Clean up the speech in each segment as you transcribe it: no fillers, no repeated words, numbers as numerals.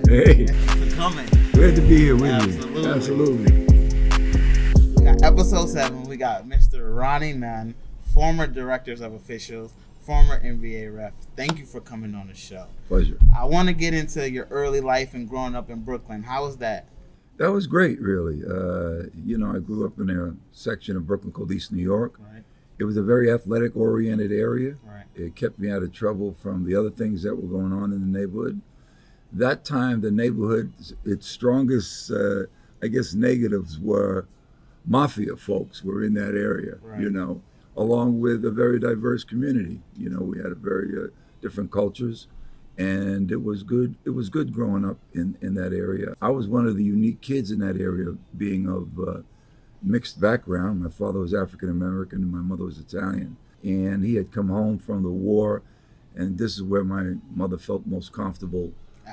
Hey, Thanks for coming. glad to be here with Absolutely. you. Absolutely. We got episode 7. We got Mr. Ronnie Nunn, former directors of officials, former NBA ref. Thank you for coming on the show. Pleasure. I want to get into your early life and growing up in Brooklyn. How was that? That was great, really. I grew up in a section of Brooklyn called East New York. Right. It was a very athletic-oriented area. Right. It kept me out of trouble from the other things that were going on in the neighborhood. That time, the neighborhood, its strongest, negatives were mafia folks were in that area, Right. Along with a very diverse community. We had a very different cultures, and it was good. It was good growing up in that area. I was one of the unique kids in that area, being of mixed background. My father was African American and my mother was Italian, and he had come home from the war, and this is where my mother felt most comfortable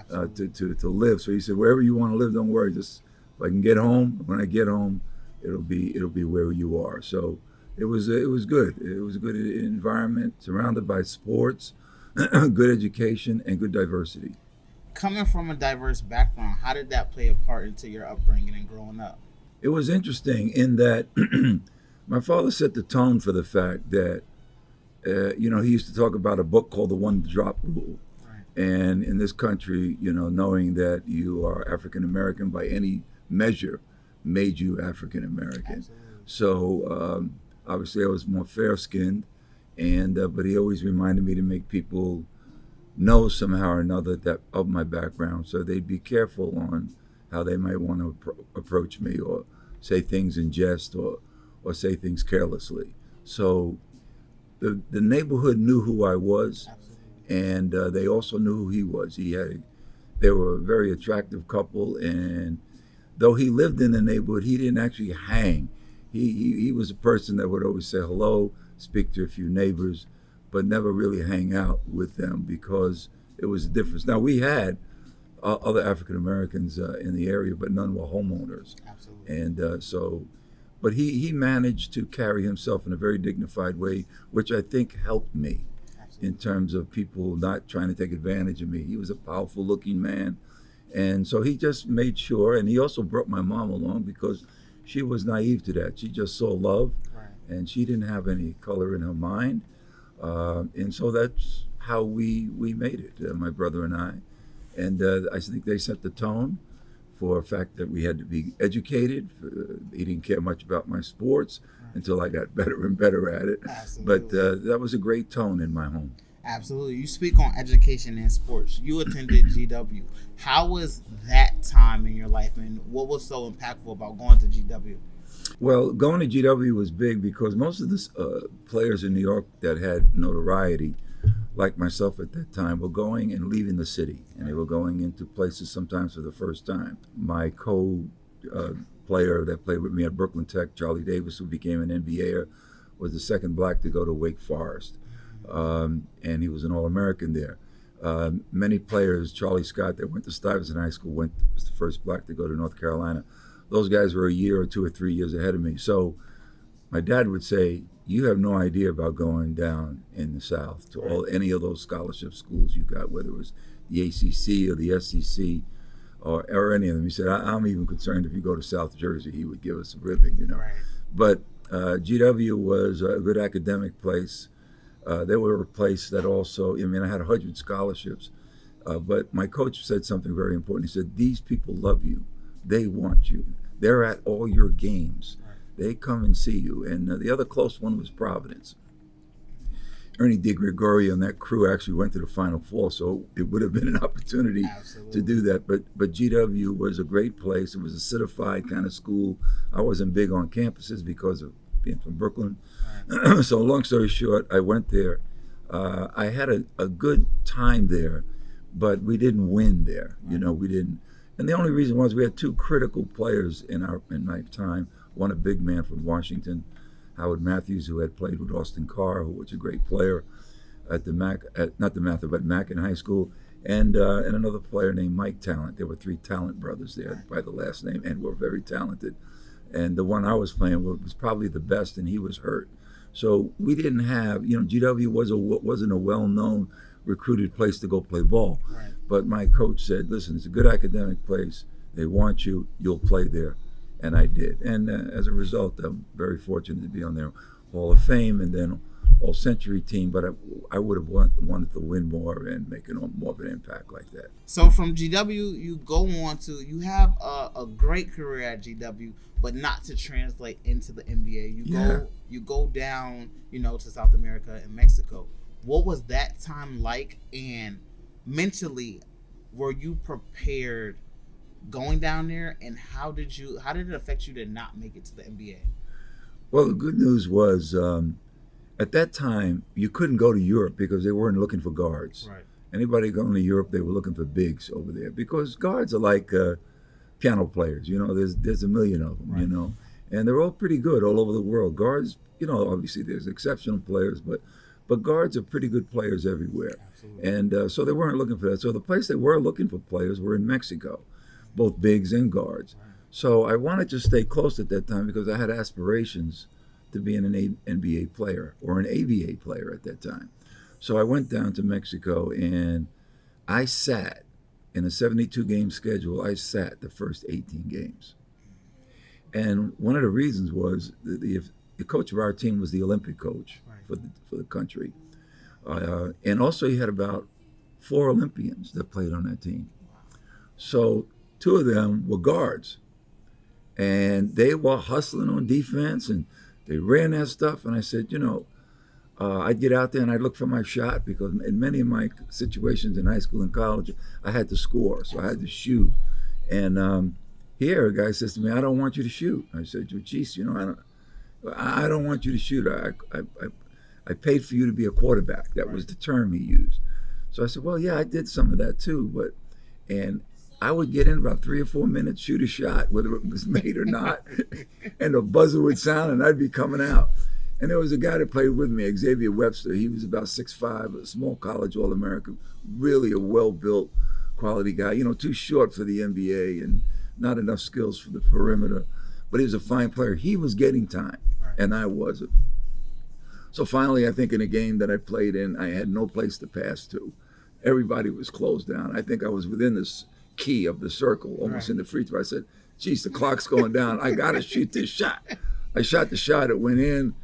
to live. So he said, wherever you want to live, don't worry. Just if I can get home, when I get home, it'll be where you are. So it was good. It was a good environment, surrounded by sports, good education, and good diversity. Coming from a diverse background, how did that play a part into your upbringing and growing up? It was interesting in that my father set the tone for the fact that, he used to talk about a book called The One Drop Rule. And in this country, knowing that you are African American by any measure made you African American. So obviously I was more fair skinned, but he always reminded me to make people know somehow or another that of my background, so they'd be careful on how they might want to approach me or say things in jest or say things carelessly. So the neighborhood knew who I was. And they also knew who he was. They were a very attractive couple, and though he lived in the neighborhood, he didn't actually hang. He was a person that would always say hello, speak to a few neighbors, but never really hang out with them because it was a difference. Now, we had other African Americans in the area, but none were homeowners. Absolutely. And but he managed to carry himself in a very dignified way, which I think helped me in terms of people not trying to take advantage of me. He was a powerful looking man. And so he just made sure, and he also brought my mom along because she was naive to that. She just saw love, and she didn't have any color in her mind. And so that's how we made it, my brother and I. And I think they set the tone for the fact that we had to be educated. He didn't care much about my sports until I got better and better at it. Absolutely. But that was a great tone in my home. Absolutely. You speak on education and sports. You attended GW. How was that time in your life, and what was so impactful about going to GW? Well, going to GW was big because most of the players in New York that had notoriety, like myself at that time, were going and leaving the city, and they were going into places sometimes for the first time. My player that played with me at Brooklyn Tech, Charlie Davis, who became an NBAer, was the second black to go to Wake Forest, and he was an All-American there. Many players, Charlie Scott, that went to Stuyvesant High School, was the first black to go to North Carolina. Those guys were a year or 2 or 3 years ahead of me. So my dad would say, you have no idea about going down in the South to any of those scholarship schools you got, whether it was the ACC or the SEC or any of them. He said, I'm even concerned if you go to South Jersey, he would give us a ribbing, Right. But GW was a good academic place. They were a place that also, I had 100 scholarships, but my coach said something very important. He said, these people love you. They want you. They're at all your games. They come and see you. And the other close one was Providence. Ernie DiGregorio and that crew actually went to the Final Four, so it would have been an opportunity to do that. But GW was a great place. It was a citified kind of school. I wasn't big on campuses because of being from Brooklyn. So long story short, I went there. I had a good time there, but we didn't win there. We didn't. And the only reason was we had 2 critical players in my time. One, a big man from Washington, Howard Matthews, who had played with Austin Carr, who was a great player at Mackin High School, and another player named Mike Talent. There were 3 Talent brothers there by the last name, and were very talented. And the one I was playing with was probably the best, and he was hurt. So we didn't have, GW wasn't a well-known recruited place to go play ball. But my coach said, listen, it's a good academic place. They want you. You'll play there. And I did. And as a result, I'm very fortunate to be on their Hall of Fame and then All-Century team. But I would have wanted to win more and make more of an impact like that. So from GW, you go on to, you have a great career at GW, but not to translate into the NBA. You go down, to South America and Mexico. What was that time like? And mentally, were you prepared going down there, and how did it affect you to not make it to the NBA? Well, the good news was at that time you couldn't go to Europe because they weren't looking for guards. Right. Anybody going to Europe, they were looking for bigs over there because guards are like piano players. There's a million of them. Right. And they're all pretty good all over the world. Guards, obviously there's exceptional players, but guards are pretty good players everywhere. Absolutely. And so they weren't looking for that. So the place they were looking for players were in Mexico, both bigs and guards. Right. So I wanted to stay close at that time because I had aspirations to be an NBA player or an ABA player at that time. So I went down to Mexico and I sat in a 72-game schedule. I sat the first 18 games. And one of the reasons was the coach of our team was the Olympic coach. Right. For the country. And also he had about 4 Olympians that played on that team. So 2 of them were guards. And they were hustling on defense and they ran that stuff. And I said, I'd get out there and I'd look for my shot because in many of my situations in high school and college, I had to score. So I had to shoot. And here a guy says to me, I don't want you to shoot. I said, geez, I don't want you to shoot. I paid for you to be a quarterback. That was the term he used. So I said, well, yeah, I did some of that too. And I would get in about 3 or 4 minutes, shoot a shot, whether it was made or not, and the buzzer would sound and I'd be coming out. And there was a guy that played with me, Xavier Webster. He was about 6'5", a small college All-American, really a well-built quality guy, too short for the NBA and not enough skills for the perimeter. But he was a fine player. He was getting time, and I wasn't. So finally, I think in a game that I played in, I had no place to pass to. Everybody was closed down. I think I was within this key of the circle, almost in the free throw. I said, geez, the clock's going down. I got to shoot this shot. I shot the shot. It went in,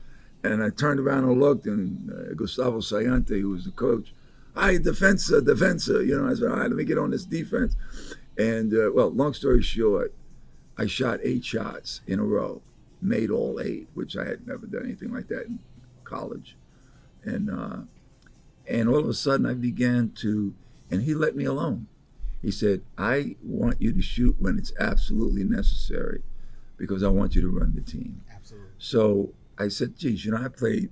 and I turned around and looked, and Gustavo Sayante, who was the coach, "Ay, defensa. I said, all right, let me get on this defense. And, long story short, I shot 8 shots in a row, made all 8, which I had never done anything like that in college. And all of a sudden I began to, and he let me alone. He said, I want you to shoot when it's absolutely necessary because I want you to run the team. Absolutely. So I said, geez, I played,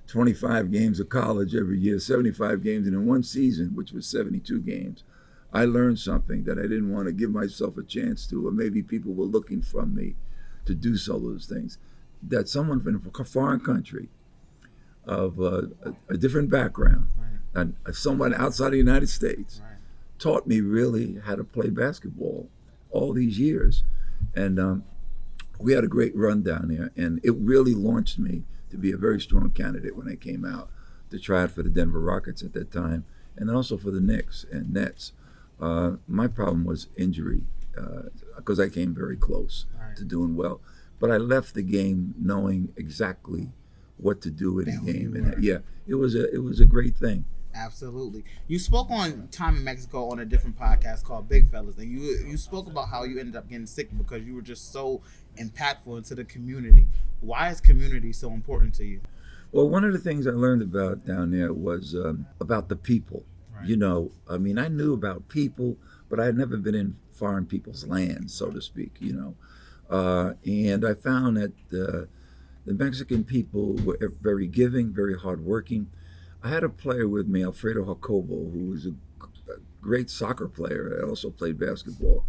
25 games of college every year, 75 games, and in one season, which was 72 games, I learned something that I didn't want to give myself a chance to, or maybe people were looking from me to do some of those things. That someone from a foreign country of a different background, and someone outside the United States, taught me really how to play basketball all these years. And we had a great run down there, and it really launched me to be a very strong candidate when I came out to try out for the Denver Rockets at that time, and then also for the Knicks and Nets. My problem was injury, because I came very close to doing well. But I left the game knowing exactly what to do in the game. And it was a great thing. Absolutely. You spoke on time in Mexico on a different podcast called Big Fellas, and you spoke about how you ended up getting sick because you were just so impactful into the community. Why is community so important to you? Well, one of the things I learned about down there was about the people. Right. I knew about people, but I had never been in foreign people's land, so to speak, and I found that the Mexican people were very giving, very hardworking. I had a player with me, Alfredo Jacobo, who was a great soccer player. I also played basketball.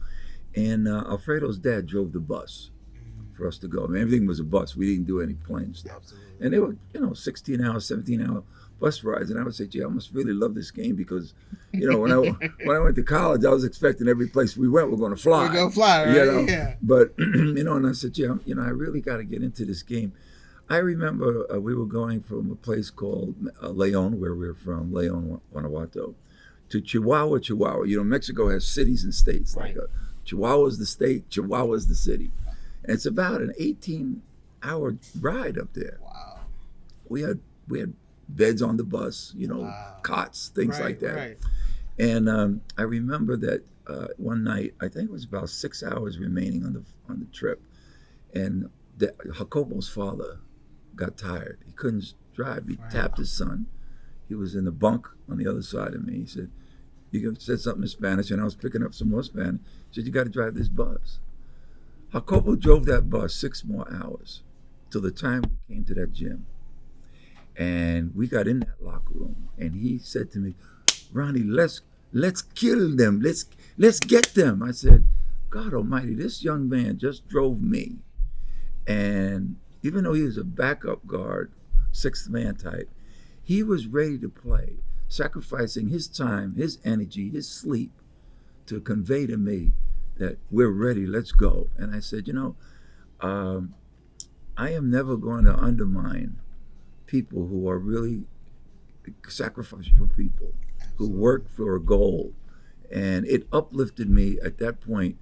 And Alfredo's dad drove the bus for us to go. Everything was a bus. We didn't do any plane stuff. Absolutely. And they were, 16-hour, 17-hour bus rides. And I would say, gee, I must really love this game because, when I went to college, I was expecting every place we went, we're going to fly. We're going to fly, right? Yeah. But, and I said, gee, I really got to get into this game. I remember we were going from a place called Leon, where we're from, Leon, Guanajuato, to Chihuahua. You know, Mexico has cities and states. Right. Like Chihuahua's the state, Chihuahua's the city. And it's about an 18-hour ride up there. Wow. We had beds on the bus, you know, Wow. cots, things Right, like that. Right. And I remember that one night, I think it was about 6 hours remaining on the trip, and Jacobo's father got tired. He couldn't drive. He Right. tapped his son. He was in the bunk on the other side of me. He said, "You said something in Spanish," and I was picking up some more Spanish. He said, "You got to drive this bus." Jacobo drove that bus 6 more hours till the time we came to that gym. And we got in that locker room, and he said to me, "Ronnie, let's kill them. Let's get them." I said, "God Almighty, this young man just drove me." And even though he was a backup guard, sixth man type, he was ready to play, sacrificing his time, his energy, his sleep to convey to me that we're ready, let's go. And I said, I am never going to undermine people who are really sacrificial people, who work for a goal. And it uplifted me at that point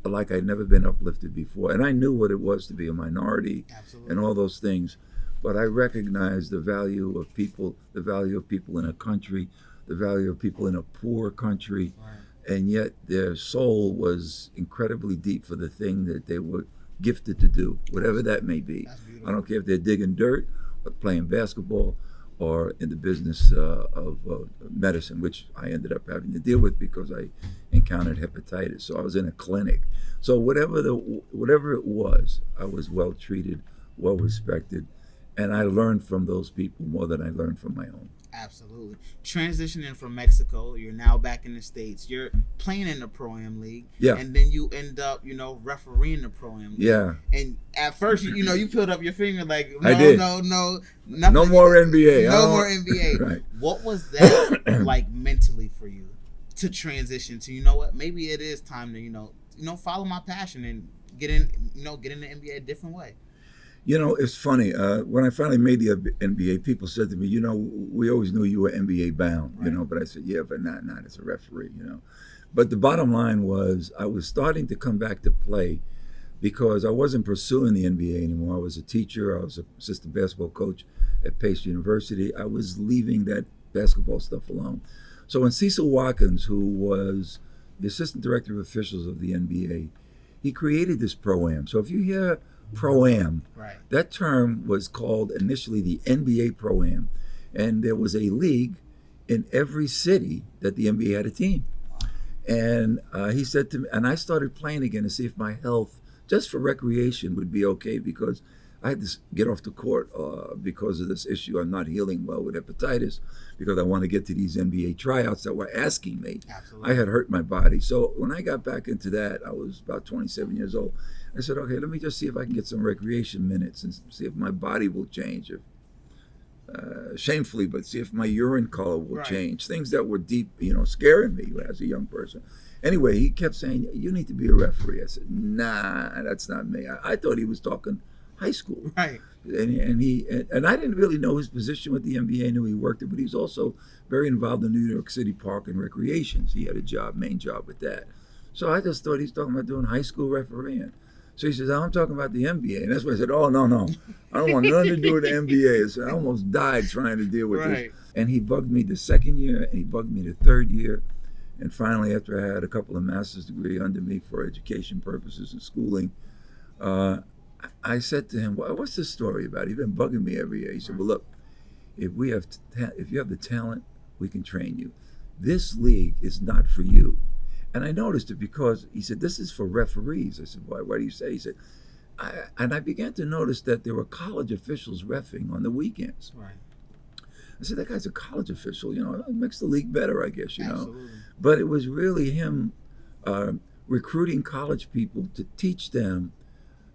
like I'd never been uplifted before. And I knew what it was to be a minority. Absolutely. And all those things. But I recognized the value of people in a country, the value of people in a poor country. Right. And yet their soul was incredibly deep for the thing that they were gifted to do, whatever that may be. That's beautiful. I don't care if they're digging dirt or playing basketball or in the business of medicine, which I ended up having to deal with because I encountered hepatitis. So I was in a clinic. So whatever it was, I was well treated, well respected, and I learned from those people more than I learned from my own. Absolutely. Transitioning from Mexico, you're now back in the States. You're playing in the Pro-Am League. Yeah. And then you end up, refereeing the Pro-Am League. Yeah. And at first, you peeled up your finger like, I did. no, nothing. No more NBA. No more NBA. Right. What was that like mentally for you to transition to, maybe it is time to, follow my passion and get in the NBA a different way? It's funny. When I finally made the NBA, people said to me, we always knew you were NBA bound, Right. but I said, yeah, but not as a referee, But the bottom line was I was starting to come back to play because I wasn't pursuing the NBA anymore. I was a teacher. I was an assistant basketball coach at Pace University. I was leaving that basketball stuff alone. So when Cecil Watkins, who was the assistant director of officials of the NBA, he created this Pro-Am. So if you hear Pro-Am, Right. that term was called initially the NBA Pro-Am. And there was a league in every city that the NBA had a team. And he said to me, and I started playing again to see if my health, just for recreation, would be okay, because I had to get off the court because of this issue. I'm not healing well with hepatitis because I want to get to these NBA tryouts that were asking me. Absolutely. I had hurt my body. So when I got back into that, I was about 27 years old. I said, okay, let me just see if I can get some recreation minutes and see if my body will change. Shamefully, but see if my urine color will Right. change. Things that were deep, scaring me as a young person. Anyway, he kept saying, you need to be a referee. I said, nah, that's not me. I thought he was talking high school. Right. And I didn't really know his position with the NBA. I knew he worked it, but he was also very involved in New York City Park and Recreations. He had a main job with that. So I just thought he was talking about doing high school refereeing. So he says, I'm talking about the NBA. And that's why I said, oh, no. I don't want nothing to do with the NBA. So I almost died trying to deal with Right. this. And he bugged me the second year, and he bugged me the third year. And finally, after I had a couple of master's degrees under me for education purposes and schooling, I said to him, well, what's the story about? You've been bugging me every year. He said, well, look, if you have the talent, we can train you. This league is not for you. And I noticed it because he said, this is for referees. I said, why do you say? He said, I began to notice that there were college officials reffing on the weekends. Right. I said, that guy's a college official, it makes the league better, I guess, Absolutely. But it was really him recruiting college people to teach them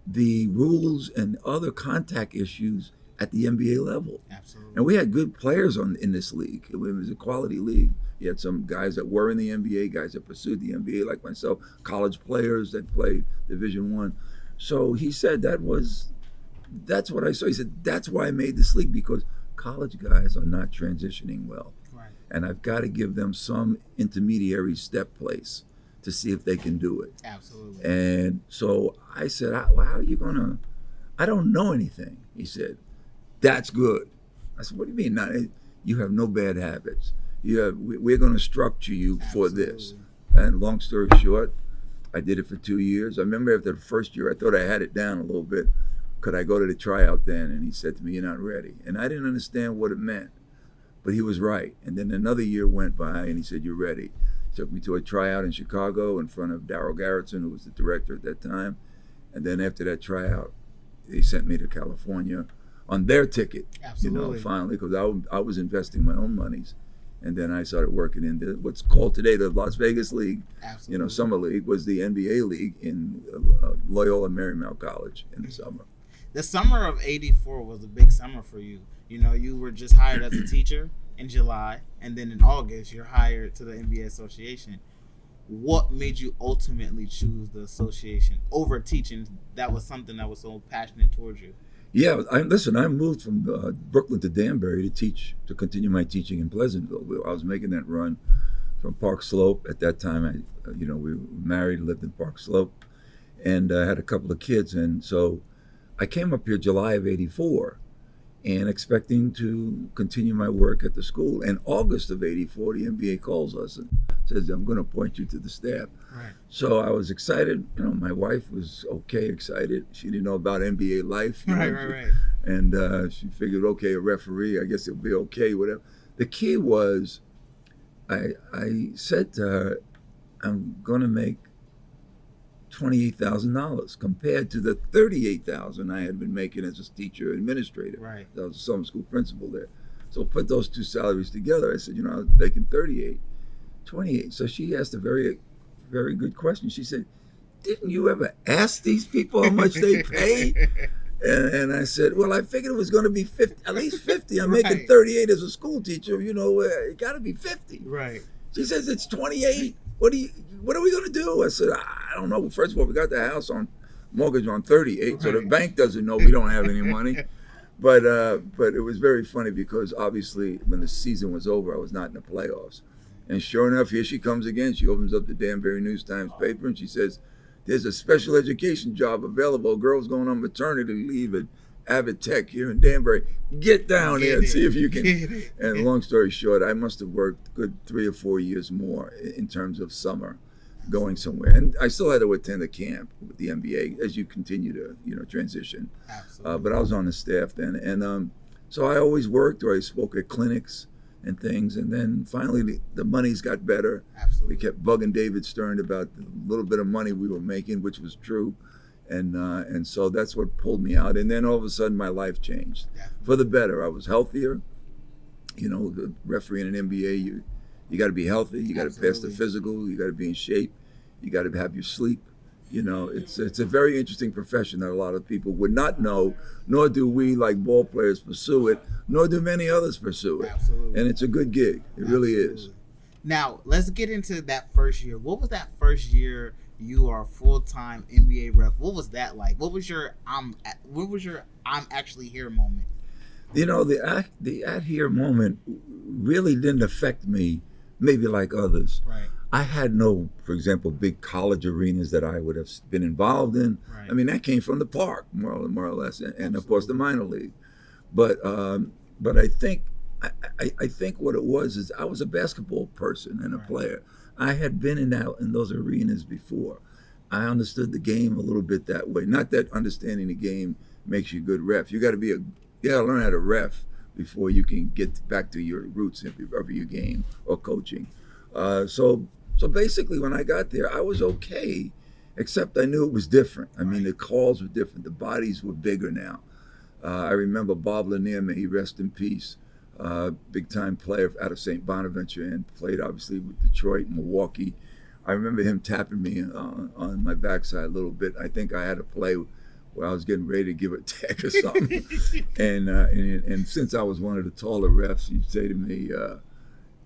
the rules and other contact issues at the NBA level. Absolutely. And we had good players in this league. It was a quality league. You had some guys that were in the NBA, guys that pursued the NBA, like myself, college players that played Division I. So he said that's what I saw. He said, that's why I made this league, because college guys are not transitioning well. Right. and I've got to give them some intermediary step place to see if they can do it. Absolutely. And so I said, well, how are you gonna? I don't know anything. He said, that's good. I said, what do you mean? You have no bad habits. We're going to structure you for this. And long story short, I did it for 2 years. I remember after the first year, I thought I had it down a little bit. Could I go to the tryout then? And he said to me, you're not ready. And I didn't understand what it meant, but he was right. And then another year went by and he said, you're ready. He took me to a tryout in Chicago in front of Darryl Garrettson, who was the director at that time. And then after that tryout, they sent me to California on their ticket. Absolutely. Finally, because I was investing my own monies. And then I started working in what's called today the Las Vegas League. Absolutely. Summer League was the NBA league in Loyola Marymount College in the summer. The summer of '84 was a big summer for you. You were just hired as a teacher in July, and then in August you're hired to the NBA Association. What made you ultimately choose the association over teaching? That was something that was so passionate towards you. Yeah, I moved from Brooklyn to Danbury to continue my teaching in Pleasantville. I was making that run from Park Slope. At that time, we were married, lived in Park Slope, and had a couple of kids. And so I came up here July of '84 and expecting to continue my work at the school. In August of '84, the NBA calls us and says, I'm going to appoint you to the staff. Right. So I was excited. My wife was excited. She didn't know about NBA life. Right. And she figured, a referee, I guess it'll be okay, whatever. The key was, I said to her, I'm going to make $28,000 compared to the $38,000 I had been making as a teacher administrator. Right. I was a summer school principal there. So put those two salaries together. I said, I was making 28. So she asked a very, very good question. She said, didn't you ever ask these people how much they pay? And I said, well, I figured it was going to be 50, at least 50. I'm making 38 as a school teacher. It got to be 50. Right. She says, it's 28. What are we going to do? I said, I don't know. First of all, we got the house on mortgage on 38, so the bank doesn't know we don't have any money. But it was very funny because obviously when the season was over, I was not in the playoffs. And sure enough, here she comes again. She opens up the Danbury News-Times paper and she says, there's a special education job available. A girl's going on maternity leave at Avid Tech here in Danbury. Get down there and see if you can. And long story short, I must have worked good 3 or 4 years more in terms of summer going somewhere. And I still had to attend a camp with the NBA as you continue to transition. Absolutely. But I was on the staff then. And so I always worked, or I spoke at clinics and things. And then finally the monies got better. Absolutely. We kept bugging David Stern about the little bit of money we were making, which was true. And so that's what pulled me out. And then all of a sudden my life changed for the better. I was healthier. The referee in an NBA, you got to be healthy. You got to pass the physical. You got to be in shape. You got to have your sleep. It's a very interesting profession that a lot of people would not know, nor do we like ball players pursue it, nor do many others pursue it. Absolutely. And it's a good gig. It really is. Now, let's get into that first year. What was that first year you are a full-time NBA ref? What was that like? What was your I'm actually here moment? The at here moment really didn't affect me maybe like others. Right. I had no, for example, big college arenas that I would have been involved in. Right. I mean, that came from the park, more or less, and of course the minor league. But I think what it was is I was a basketball person and a player. I had been in those arenas before. I understood the game a little bit that way. Not that understanding the game makes you a good ref. You got to learn how to ref before you can get back to your roots of your game or coaching. So basically, when I got there, I was okay, except I knew it was different. I mean, the calls were different. The bodies were bigger now. I remember Bob Lanier, may he rest in peace, big-time player out of St. Bonaventure and played, obviously, with Detroit and Milwaukee. I remember him tapping me on my backside a little bit. I think I had a play where I was getting ready to give a tag or something. and since I was one of the taller refs, he'd say to me,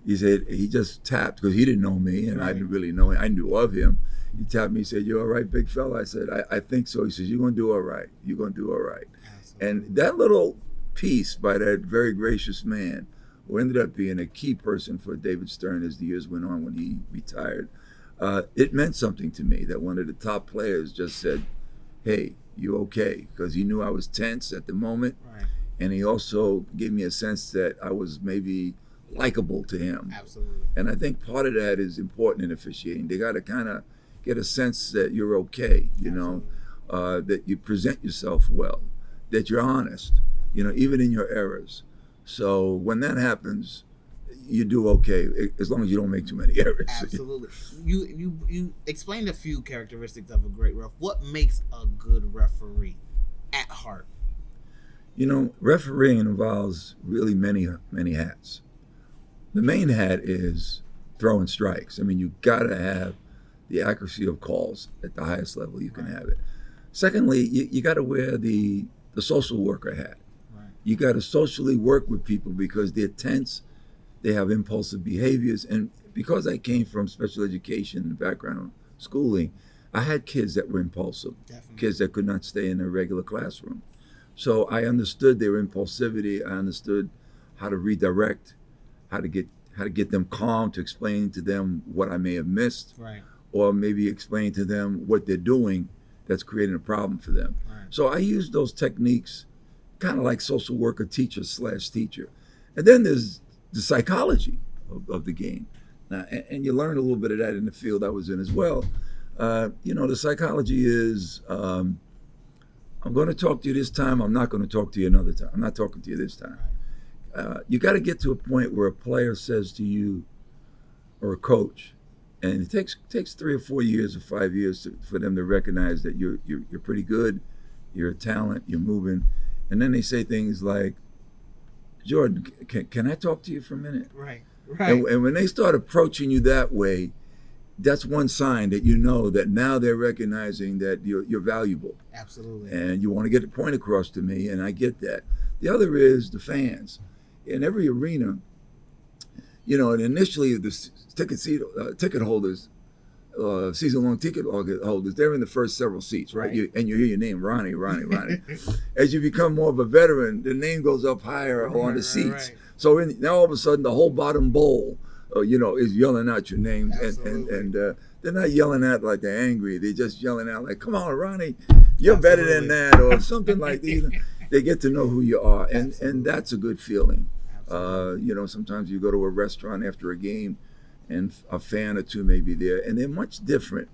he said, he just tapped because he didn't know me and I didn't really know him. I knew of him. He tapped me, he said, you all right, big fella? I said, I think so. He says, you're going to do all right. You're going to do all right. Absolutely. And that little piece by that very gracious man who ended up being a key person for David Stern as the years went on when he retired, it meant something to me that one of the top players just said, "Hey, you okay?" Because he knew I was tense at the moment, Right. and he also gave me a sense that I was maybe likable to him. Absolutely. And I think part of that is important in officiating. They got to kind of get a sense that you're okay, that you present yourself well, that you're honest, even in your errors. So when that happens, you do okay, as long as you don't make too many errors. Absolutely. You explained a few characteristics of a great ref. What makes a good referee at heart? Refereeing involves really many hats. The main hat is throwing strikes. I mean, you got to have the accuracy of calls at the highest level you can have it. Secondly, you got to wear the social worker hat. Right. You got to socially work with people because they're tense, they have impulsive behaviors. And because I came from special education background, schooling, I had kids that were impulsive, Definitely. kids that could not stay in a regular classroom. So I understood their impulsivity. I understood how to redirect, how to get them calm, to explain to them what I may have missed, Right. or maybe explain to them what they're doing that's creating a problem for them. Right. So I use those techniques kind of like social worker teacher. And then there's the psychology of the game. Now, and you learn a little bit of that in the field I was in as well. The psychology is, I'm going to talk to you this time, I'm not going to talk to you another time. I'm not talking to you this time. Right. You got to get to a point where a player says to you, or a coach, and it takes 3 or 4 years or 5 years for them to recognize that you're pretty good, you're a talent, you're moving, and then they say things like, "Jordan, can I talk to you for a minute?" Right. Right. And when they start approaching you that way, that's one sign that you know that now they're recognizing that you're valuable. Absolutely. And you want to get the point across to me, and I get that. The other is the fans. In every arena, and initially the ticket holders, season-long ticket holders, they're in the first several seats, right? Right. And you hear your name, Ronnie. As you become more of a veteran, the name goes up higher on the seats. Right. So now all of a sudden, the whole bottom bowl, is yelling out your name, and they're not yelling out like they're angry. They're just yelling out like, "Come on, Ronnie, you're better than that," or something like that. They get to know who you are, and that's a good feeling. Sometimes you go to a restaurant after a game, and a fan or two may be there, and they're much different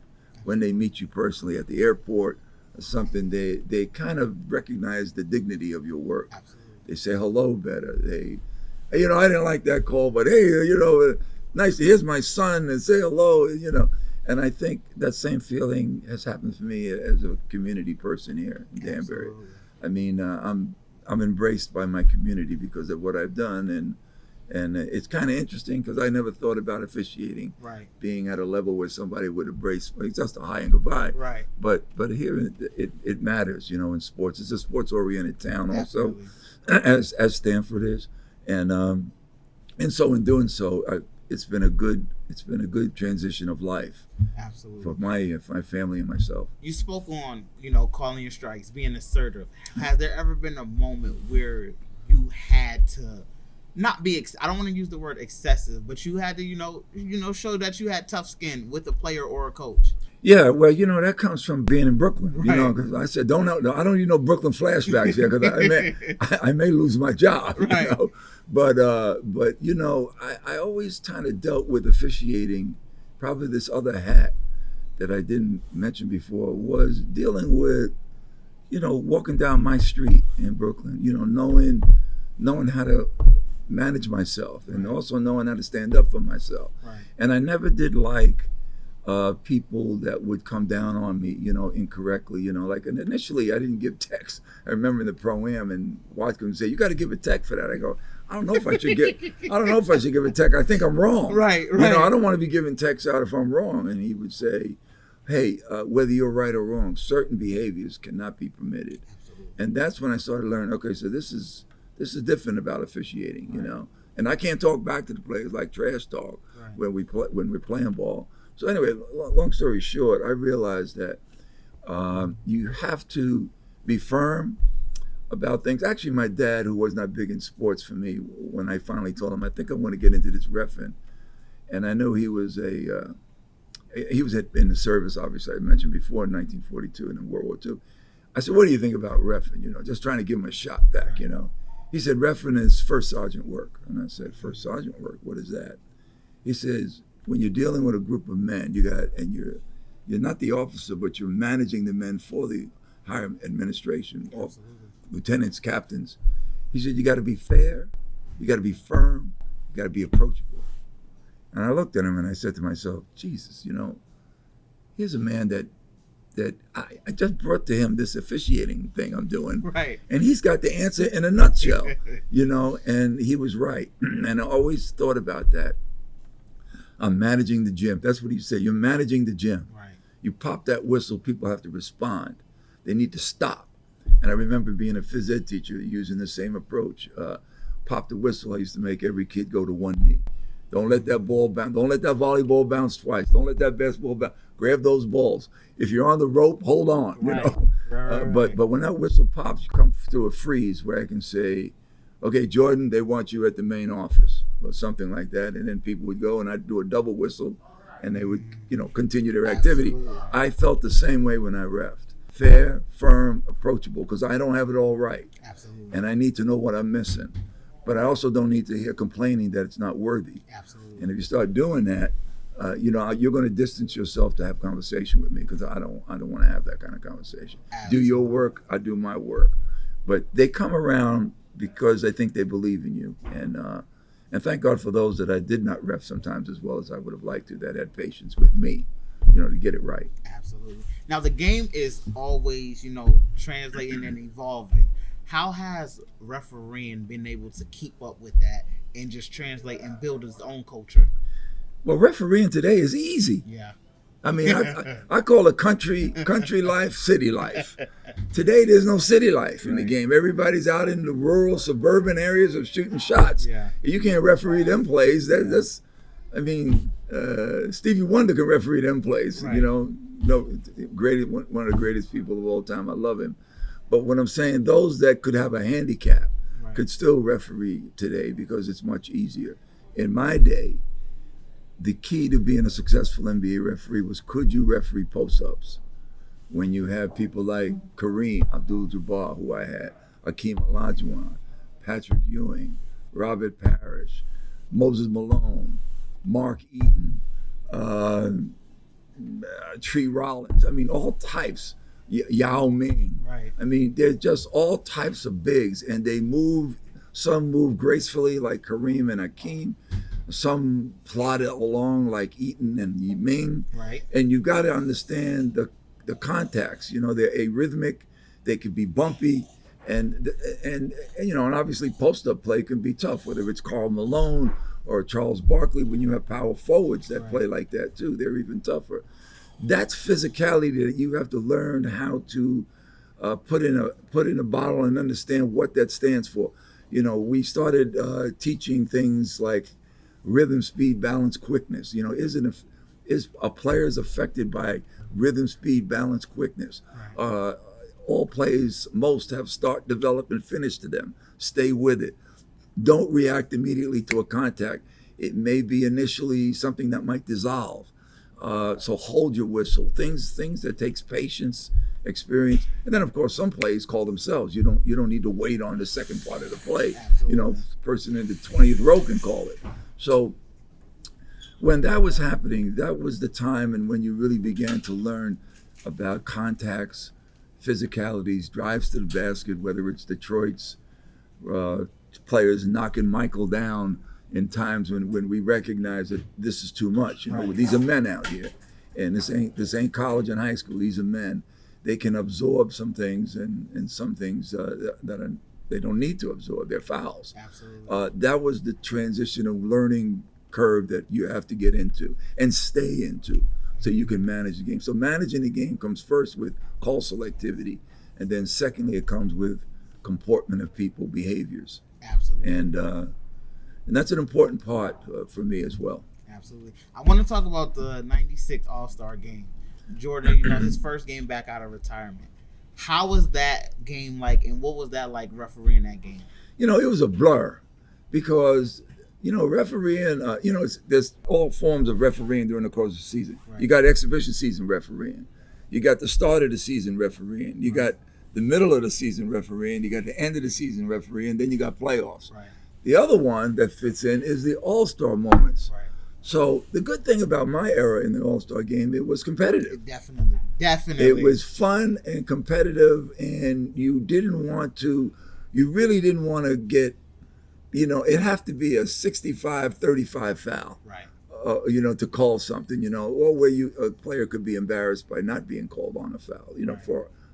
when they meet you personally at the airport or something. They kind of recognize the dignity of your work. Absolutely. They say hello better. I didn't like that call, but hey, nice to here's my son and say hello, And I think that same feeling has happened for me as a community person here in Danbury. Absolutely. I mean, I'm embraced by my community because of what I've done, and it's kind of interesting because I never thought about officiating Right. being at a level where somebody would embrace. It's just a hi and goodbye. Right. But here it matters, in sports. It's a sports-oriented town also, Absolutely. as Stanford is, and so in doing so, it's been a good transition of life Absolutely. for my family and myself. You spoke on, calling your strikes, being assertive. Has there ever been a moment where you had to not be, I don't want to use the word excessive, but you had to, show that you had tough skin with a player or a coach? Yeah, well, that comes from being in Brooklyn, Right. because I said, I don't need no Brooklyn flashbacks here, because I may lose my job, Right. But I always kind of dealt with officiating. Probably this other hat that I didn't mention before was dealing with, walking down my street in Brooklyn, knowing how to manage myself, and also knowing how to stand up for myself. Right. And I never did like people that would come down on me, incorrectly, and initially I didn't give texts. I remember in the Pro-Am, and Watkins say, "You got to give a tech for that." I go, I don't know if I should give a tech. I think I'm wrong. Right. I don't want to be giving techs out if I'm wrong. And he would say, "Hey, whether you're right or wrong, certain behaviors cannot be permitted." Absolutely. And that's when I started learning, okay, so this is different about officiating, And I can't talk back to the players like trash talk Right. when we're playing ball. So anyway, long story short, I realized that you have to be firm, about things. Actually, my dad, who was not big in sports for me, when I finally told him, I think I want to get into this reffing, and I knew he was in the service, obviously, I mentioned before, in 1942 and in World War II. I said, what do you think about reffing? Just trying to give him a shot back, He said, reffing is first sergeant work. And I said, first sergeant work, what is that? He says, when you're dealing with a group of men, you're not the officer, but you're managing the men for the higher administration, or lieutenants, captains. He said, you got to be fair, you got to be firm, you got to be approachable. And I looked at him and I said to myself, Jesus, here's a man that I just brought to him this officiating thing I'm doing. Right. And he's got the answer in a nutshell, and he was right. And I always thought about that. I'm managing the gym. That's what he said. You're managing the gym. Right. You pop that whistle, people have to respond. They need to stop. And I remember being a phys ed teacher using the same approach. Pop the whistle. I used to make every kid go to one knee. Don't let that ball bounce. Don't let that volleyball bounce twice. Don't let that basketball bounce. Grab those balls. If you're on the rope, hold on. Right. Right. But when that whistle pops, you come to a freeze where I can say, okay, Jordan, they want you at the main office, or something like that. And then people would go and I'd do a double whistle and they would, continue their activity. Absolutely. I felt the same way when I reffed. Fair, firm, approachable, because I don't have it all right. Absolutely. And I need to know what I'm missing. But I also don't need to hear complaining that it's not worthy. Absolutely. And if you start doing that, you're going to distance yourself to have conversation with me, because I don't want to have that kind of conversation. Absolutely. Do your work, I do my work. But they come around because I think they believe in you. And thank God for those that I did not ref sometimes as well as I would have liked to, that had patience with me, to get it right. Absolutely. Now the game is always, translating and evolving. How has refereeing been able to keep up with that and just translate and build its own culture? Well, refereeing today is easy. Yeah. I mean, I call it country life, city life. Today, there's no city life in the game. Everybody's out in the rural, suburban areas of shooting shots. Yeah. You can't referee them plays. Stevie Wonder can referee them plays. Right. One of the greatest people of all time. I love him. But what I'm saying, those that could have a handicap could still referee today because it's much easier. In my day, the key to being a successful NBA referee was, could you referee post-ups? When you have people like Kareem Abdul-Jabbar, who I had, Akeem Olajuwon, Patrick Ewing, Robert Parrish, Moses Malone, Mark Eaton, Tree Rollins. I mean, all types. Yao Ming. Right. I mean, there's just all types of bigs, and they move. Some move gracefully, like Kareem and Akeem. Some plodded along, like Eaton and Ming. Right. And you got to understand the contacts. They're arrhythmic. They could be bumpy, and obviously post-up play can be tough. Whether it's Karl Malone or Charles Barkley, when you have power forwards that play like that too, they're even tougher. That's physicality that you have to learn how to put in a bottle and understand what that stands for. We started teaching things like rhythm, speed, balance, quickness. Is a player affected by rhythm, speed, balance, quickness? Right. All plays, most have start, develop, and finish to them. Stay with it. Don't react immediately to a contact. It may be initially something that might dissolve. So hold your whistle. Things that takes patience, experience, and then of course some plays call themselves. You don't need to wait on the second part of the play. Absolutely. Person in the 20th row can call it. So when that was happening, that was the time and when you really began to learn about contacts, physicalities, drives to the basket, whether it's Detroit's players knocking Michael down in times when we recognize that this is too much. These are men out here, and this ain't college and high school. These are men. They can absorb some things, and some things that they don't need to absorb. They're fouls. Absolutely. That was the transition of learning curve that you have to get into and stay into, so you can manage the game. So managing the game comes first with call selectivity, and then secondly it comes with comportment of people, behaviors. Absolutely. And that's an important part for me as well. Absolutely. I want to talk about the '96 All-Star game. Jordan, his first game back out of retirement. How was that game like, and what was that like refereeing that game? You know, it was a blur because, you know, refereeing, there's all forms of refereeing during the course of the season. Right. You got exhibition season refereeing. You got the start of the season refereeing. You got the middle of the season refereeing. You got the end of the season refereeing. Then you got playoffs. Right. The other one that fits in is the all-star moments. Right. So the good thing about my era in the all-star game, it was competitive. Definitely. It was fun and competitive, and you really didn't want to get, you know, it have to be a 65-35 foul. Right. You know, to call something, you know, or where a player could be embarrassed by not being called on a foul, you know,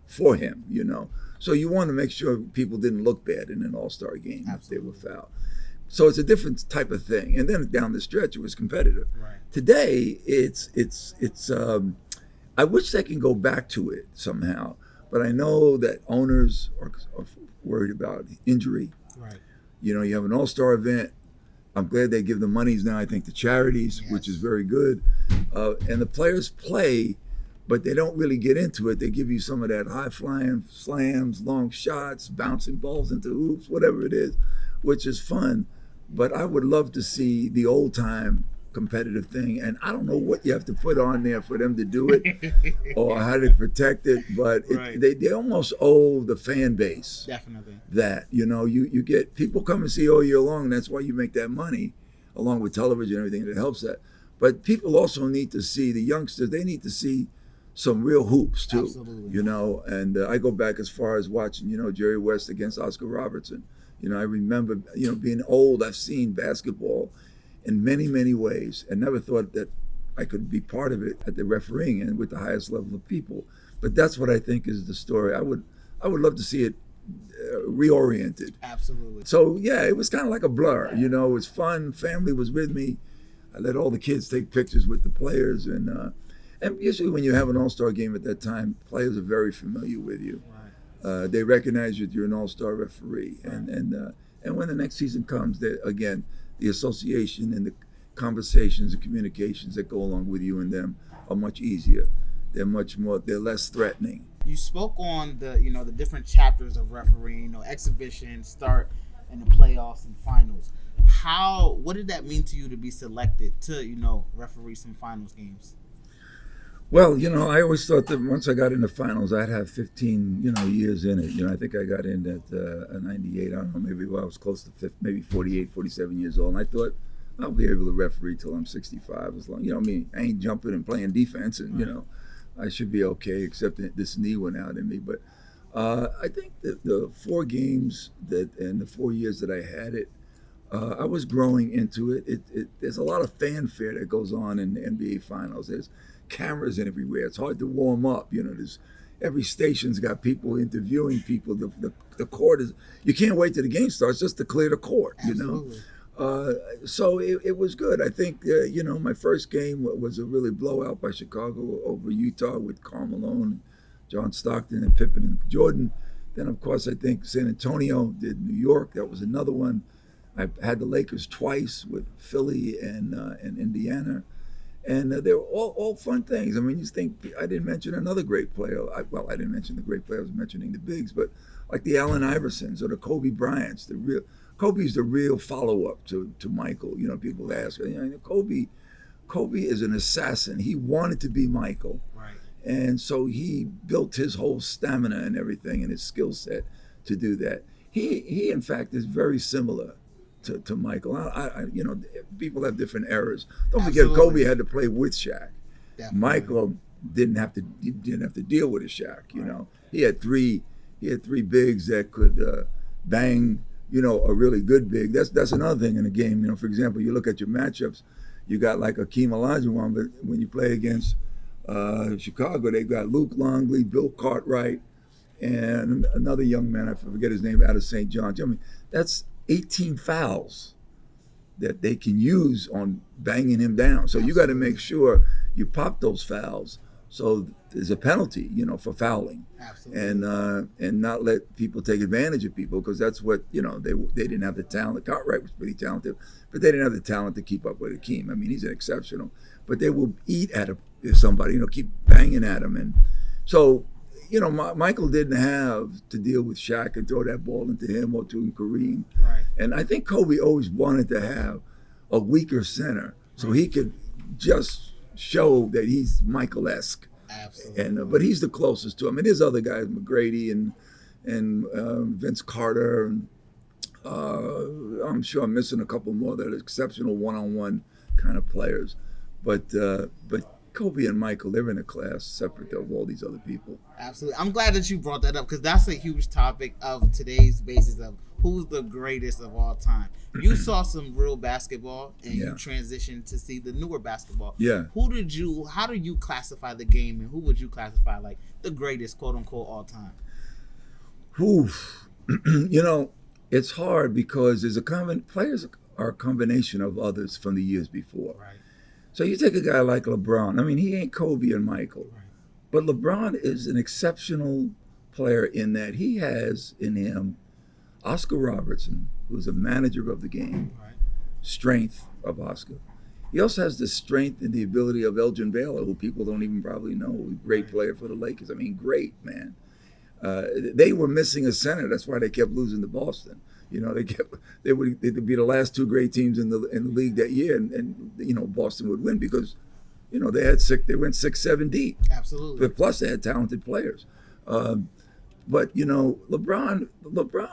for him, you know. So you want to make sure people didn't look bad in an all-star game if they were fouled. So it's a different type of thing. And then down the stretch, it was competitive. Right. Today, it's I wish they can go back to it somehow, but I know that owners are worried about injury. Right. You know, you have an all-star event. I'm glad they give the monies now, I think, to charities, Yes. which is very good. And the players play, but they don't really get into it. They give you some of that high-flying slams, long shots, bouncing balls into hoops, whatever it is, which is fun. But I would love to see the old-time competitive thing. And I don't know what you have to put on there for them to do it or how to protect it, but they almost owe the fan base that, you know, you get people come and see all year long. That's why you make that money, along with television and everything that helps that. But people also need to see, the youngsters, they need to see some real hoops too. Absolutely. You know, and I go back as far as watching, you know, Jerry West against Oscar Robertson. You know, I remember, you know, being old, I've seen basketball in many, many ways, and never thought that I could be part of it at the refereeing end with the highest level of people. But that's what I think is the story. I would love to see it reoriented. Absolutely. So yeah, it was kind of like a blur. You know, it was fun. Family was with me. I let all the kids take pictures with the players, and usually when you have an all-star game at that time, players are very familiar with you. Right. They recognize you. You're an all-star referee, and when the next season comes, again, the association and the conversations and communications that go along with you and them are much easier. They're less threatening. You spoke on the different chapters of refereeing, you know, exhibition, start, and the playoffs and finals. What did that mean to you to be selected to, you know, referee some finals games? Well, you know, I always thought that once I got in the finals, I'd have 15, you know, years in it. You know, I think I got in at 98. I don't know, maybe I was close to 50, maybe 48, 47 years old. And I thought I'll be able to referee till I'm 65. As long, you know, I mean, I ain't jumping and playing defense, and you know, I should be okay. Except that this knee went out in me. But I think that the 4 games and the 4 years that I had it, I was growing into it. There's a lot of fanfare that goes on in the NBA Finals. There's cameras everywhere. It's hard to warm up. You know, every station's got people interviewing people. The court is, you can't wait till the game starts just to clear the court. Absolutely. You know, so it was good. I think you know, my first game was a really blowout by Chicago over Utah with Karl Malone, John Stockton, and Pippen and Jordan. Then of course I think San Antonio did New York. That was another one. I had the Lakers twice with Philly and Indiana. And they were all fun things. I mean, you think, I didn't mention another great player. I didn't mention the great player. I was mentioning the bigs, but like the Allen Iversons or the Kobe Bryants. Kobe's the real follow-up to Michael. You know, people ask, you know, Kobe is an assassin. He wanted to be Michael. Right. And so he built his whole stamina and everything and his skill set to do that. He in fact, is very similar to Michael. You know, people have different eras. Don't forget, Kobe had to play with Shaq. Definitely. Michael didn't have to deal with a Shaq. You know, he had three bigs that could bang. You know, a really good big. That's another thing in the game. You know, for example, you look at your matchups. You got like Akeem Olajuwon, but when you play against Chicago, they got Luke Longley, Bill Cartwright, and another young man, I forget his name, out of St. John's. I mean, that's 18 fouls that they can use on banging him down. So you got to make sure you pop those fouls. So there's a penalty, you know, for fouling. Absolutely. And not let people take advantage of people, because that's what, you know, they didn't have the talent. Cartwright was pretty talented, but they didn't have the talent to keep up with Akeem. I mean, he's an exceptional, but they will eat at somebody, you know, keep banging at him. And so, Michael didn't have to deal with Shaq and throw that ball into him or to Kareem. Right. And I think Kobe always wanted to have a weaker center so he could just show that he's Michael-esque. Absolutely. And but he's the closest to him. And there's other guys, McGrady and Vince Carter. And, I'm sure I'm missing a couple more that are exceptional one-on-one kind of players. But Kobe and Michael, they're in a class separate of all these other people. Absolutely. I'm glad that you brought that up because that's a huge topic of today's basis of who's the greatest of all time. You saw some real basketball and you transitioned to see the newer basketball. Yeah. How do you classify the game and who would you classify like the greatest, quote unquote, all time? Oof. It's hard because players are a combination of others from the years before. Right. So you take a guy like LeBron. I mean, he ain't Kobe and Michael. Right. But LeBron is an exceptional player in that he has in him Oscar Robertson, who's a manager of the game, strength of Oscar. He also has the strength and the ability of Elgin Baylor, who people don't even probably know. Great player for the Lakers. I mean, great, man. They were missing a center. That's why they kept losing to Boston. They would be the last two great teams in the league that year, and Boston would win because they went 6-7 deep. Absolutely. But plus they had talented players. But LeBron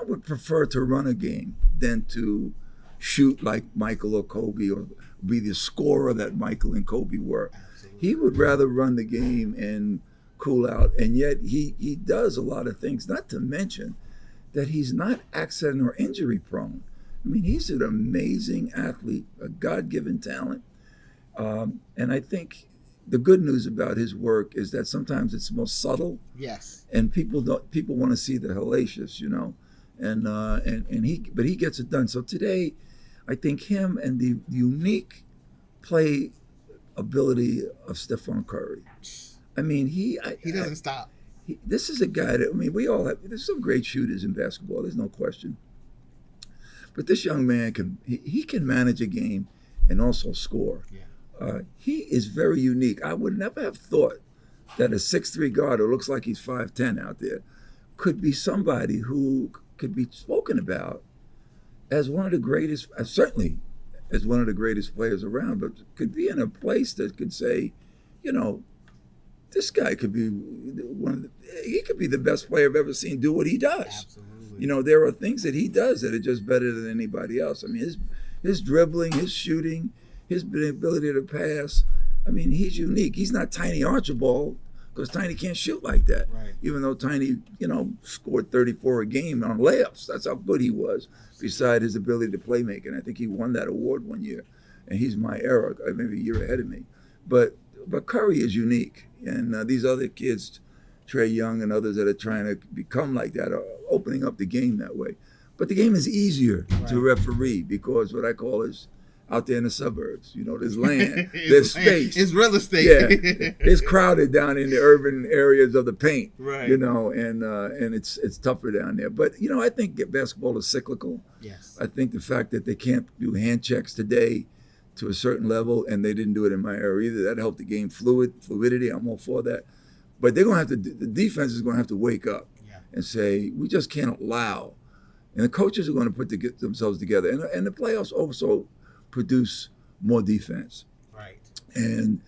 would prefer to run a game than to shoot like Michael or Kobe or be the scorer that Michael and Kobe were. Absolutely. He would rather run the game and cool out, and yet he does a lot of things, not to mention that he's not accident or injury prone. I mean, he's an amazing athlete, a God-given talent. And I think the good news about his work is that sometimes it's more subtle. Yes. And people want to see the hellacious, but he gets it done. So today, I think him and the unique play ability of Stephon Curry. I mean, he doesn't stop. This is a guy that, there's some great shooters in basketball, there's no question. But this young man can manage a game and also score. Yeah. He is very unique. I would never have thought that a 6'3" guard who looks like he's 5'10" out there could be somebody who could be spoken about as one of the greatest, certainly as one of the greatest players around, but could be in a place that could say, this guy could be he could be the best player I've ever seen do what he does. Absolutely. There are things that he does that are just better than anybody else. I mean, his dribbling, his shooting, his ability to pass. I mean, he's unique. He's not Tiny Archibald because Tiny can't shoot like that. Right. Even though Tiny, scored 34 a game on layups. That's how good he was, beside his ability to play make. And I think he won that award one year. And he's my era, maybe a year ahead of me. But Curry is unique. And these other kids, Trae Young and others that are trying to become like that, are opening up the game that way. But the game is easier to referee because what I call is out there in the suburbs. There's land, there's space. It's real estate. Yeah, it's crowded down in the urban areas of the paint. Right. And it's tougher down there. But I think basketball is cyclical. Yes. I think the fact that they can't do hand checks today to a certain level, and they didn't do it in my era either, that helped the game fluidity. I'm all for that. But they're gonna have to. The defense is gonna have to wake up and say, we just can't allow. And the coaches are going to put themselves together, and the playoffs also produce more defense. Right. And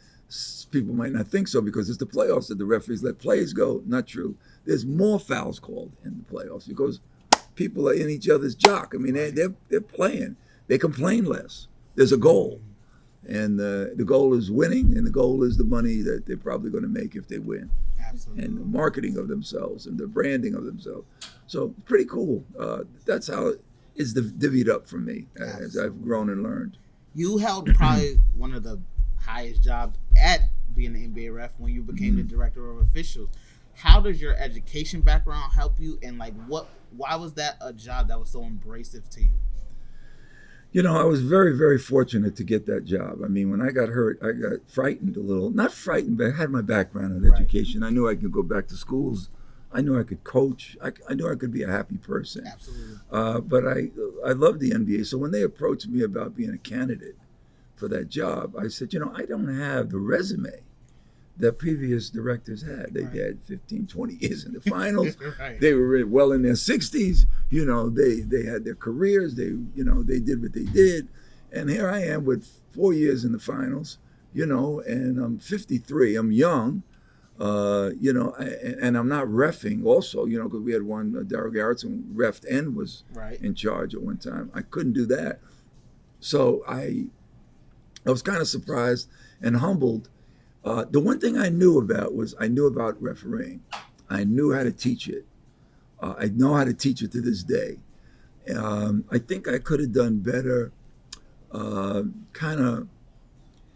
people might not think so because it's the playoffs that the referees let plays go. Not true. There's more fouls called in the playoffs because people are in each other's jock. I mean, they're playing. They complain less. There's a goal, and the goal is winning, and the goal is the money that they're probably going to make if they win. Absolutely. And the marketing of themselves and the branding of themselves. So pretty cool. That's how it's divvied up for me as I've grown and learned. You held probably one of the highest jobs at being an NBA ref when you became the director of officials. How does your education background help you, and why was that a job that was so abrasive to you? I was very, very fortunate to get that job. I mean, when I got hurt, I got frightened a little. Not frightened, but I had my background in education. I knew I could go back to schools. I knew I could coach. I knew I could be a happy person. Absolutely. But I loved the NBA. So when they approached me about being a candidate for that job, I said, I don't have the resume that previous directors had. They Right. had 15, 20 years in the finals. Right. They were really well in their 60s. You know, they had their careers. They did what they did. And here I am with 4 years in the finals, and I'm 53. I'm young, and I'm not reffing also, because we had one, Daryl Garrettson reffed and was Right. in charge at one time. I couldn't do that. So I was kind of surprised and humbled. The one thing I knew about was I knew about refereeing. I knew how to teach it. I know how to teach it to this day. I think I could have done better kind of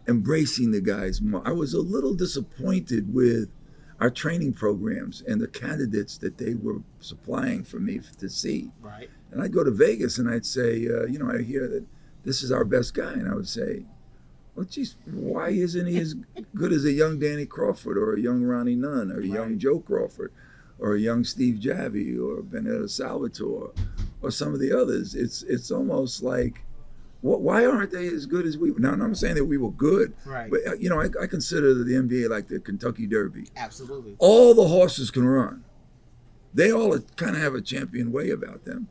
embracing the guys more. I was a little disappointed with our training programs and the candidates that they were supplying for me to see. Right. And I'd go to Vegas and I'd say, I hear that this is our best guy. And I would say, well, geez, why isn't he as good as a young Danny Crawford or a young Ronnie Nunn or a young Joe Crawford or a young Steve Javi or Benedetto Salvatore or some of the others? It's almost like, why aren't they as good as we were? Now, I'm not saying that we were good, Right. but I consider the NBA like the Kentucky Derby. Absolutely. All the horses can run. They all kind of have a champion way about them.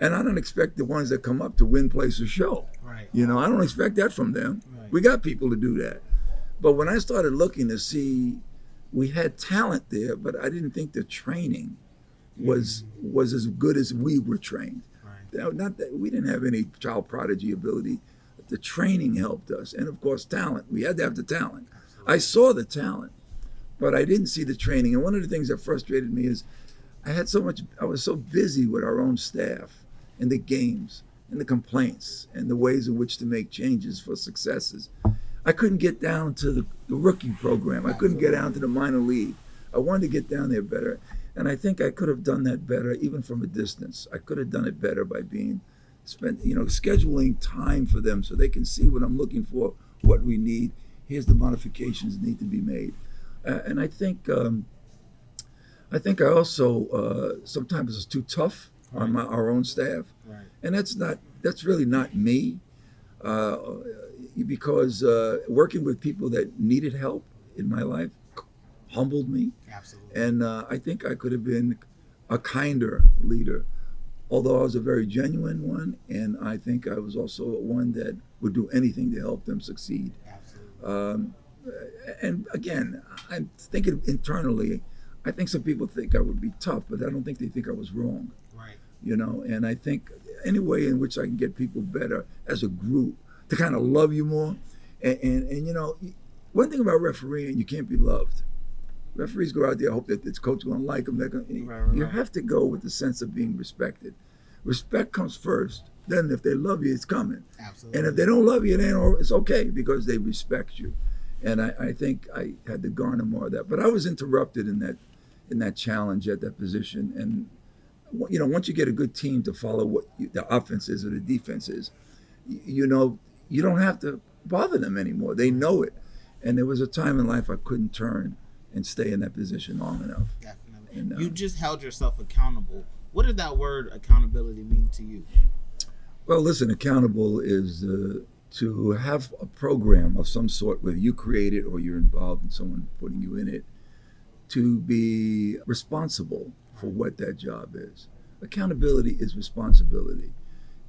And I don't expect the ones that come up to win, place, or show. Right. I don't expect that from them. Right. We got people to do that. But when I started looking to see, we had talent there, but I didn't think the training was as good as we were trained. Right. Not that we didn't have any child prodigy ability. The training helped us. And of course, talent. We had to have the talent. Absolutely. I saw the talent, but I didn't see the training. And one of the things that frustrated me is I was so busy with our own staff and the games and the complaints and the ways in which to make changes for successes. I couldn't get down to the rookie program. I couldn't get down to the minor league. I wanted to get down there better. And I think I could have done that better even from a distance. I could have done it better by scheduling time for them so they can see what I'm looking for, what we need. Here's the modifications that need to be made. And I think I also sometimes was too tough on our own staff. Right. And that's really not me, because working with people that needed help in my life humbled me. Absolutely. And I think I could have been a kinder leader, although I was a very genuine one, and I think I was also one that would do anything to help them succeed. Absolutely. And again, I'm thinking internally, I think some people think I would be tough, but I don't think they think I was wrong. Right. And I think any way in which I can get people better as a group to kind of love you more. And one thing about refereeing, you can't be loved. Referees go out there, hope that this coach is going to like them. You have to go with the sense of being respected. Respect comes first. Then if they love you, it's coming. Absolutely. And if they don't love you, it's okay because they respect you. And I think I had to garner more of that. But I was interrupted in that challenge at that position. And once you get a good team to follow what the offense is or the defense is, you don't have to bother them anymore. They know it. And there was a time in life I couldn't turn and stay in that position long enough. Definitely. And, you just held yourself accountable. What does that word accountability mean to you? Well, listen, accountable is to have a program of some sort, whether you create it or you're involved in someone putting you in it, to be responsible for what that job is. Accountability is responsibility.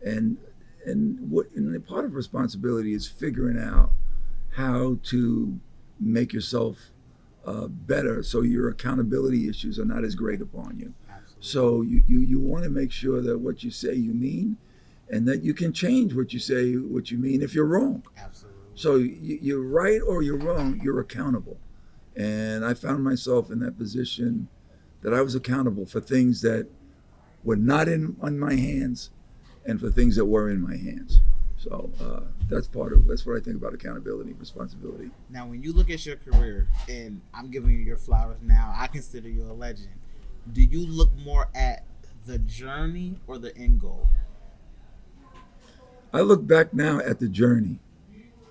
And the part of responsibility is figuring out how to make yourself better so your accountability issues are not as great upon you. Absolutely. So you want to make sure that what you say you mean, and that you can change what you say, what you mean if you're wrong. Absolutely. So you're right or you're wrong, you're accountable. And I found myself in that position that I was accountable for things that were not on my hands and for things that were in my hands. So that's what I think about accountability, responsibility. Now, when you look at your career, and I'm giving you your flowers now, I consider you a legend. Do you look more at the journey or the end goal? I look back now at the journey,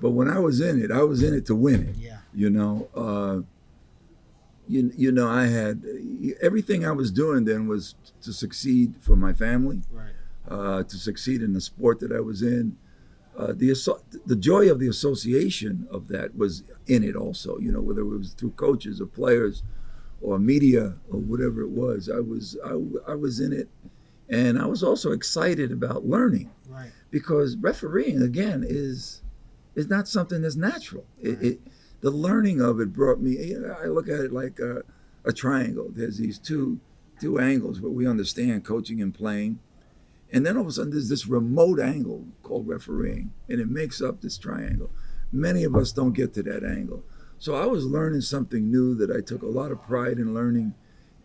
but when I was in it to win it. Yeah. I had everything I was doing then was to succeed for my family, Right. To succeed in the sport that I was in. the joy of the association of that was in it also. You know, whether it was through coaches or players or media or whatever it was, I was in it, and I was also excited about learning, Right. because refereeing again is not something that's natural. The learning of it brought me. You know, I look at it like a triangle. There's these two angles where we understand coaching and playing, and then all of a sudden there's this remote angle called refereeing, and it makes up this triangle. Many of us don't get to that angle. So I was learning something new that I took a lot of pride in learning,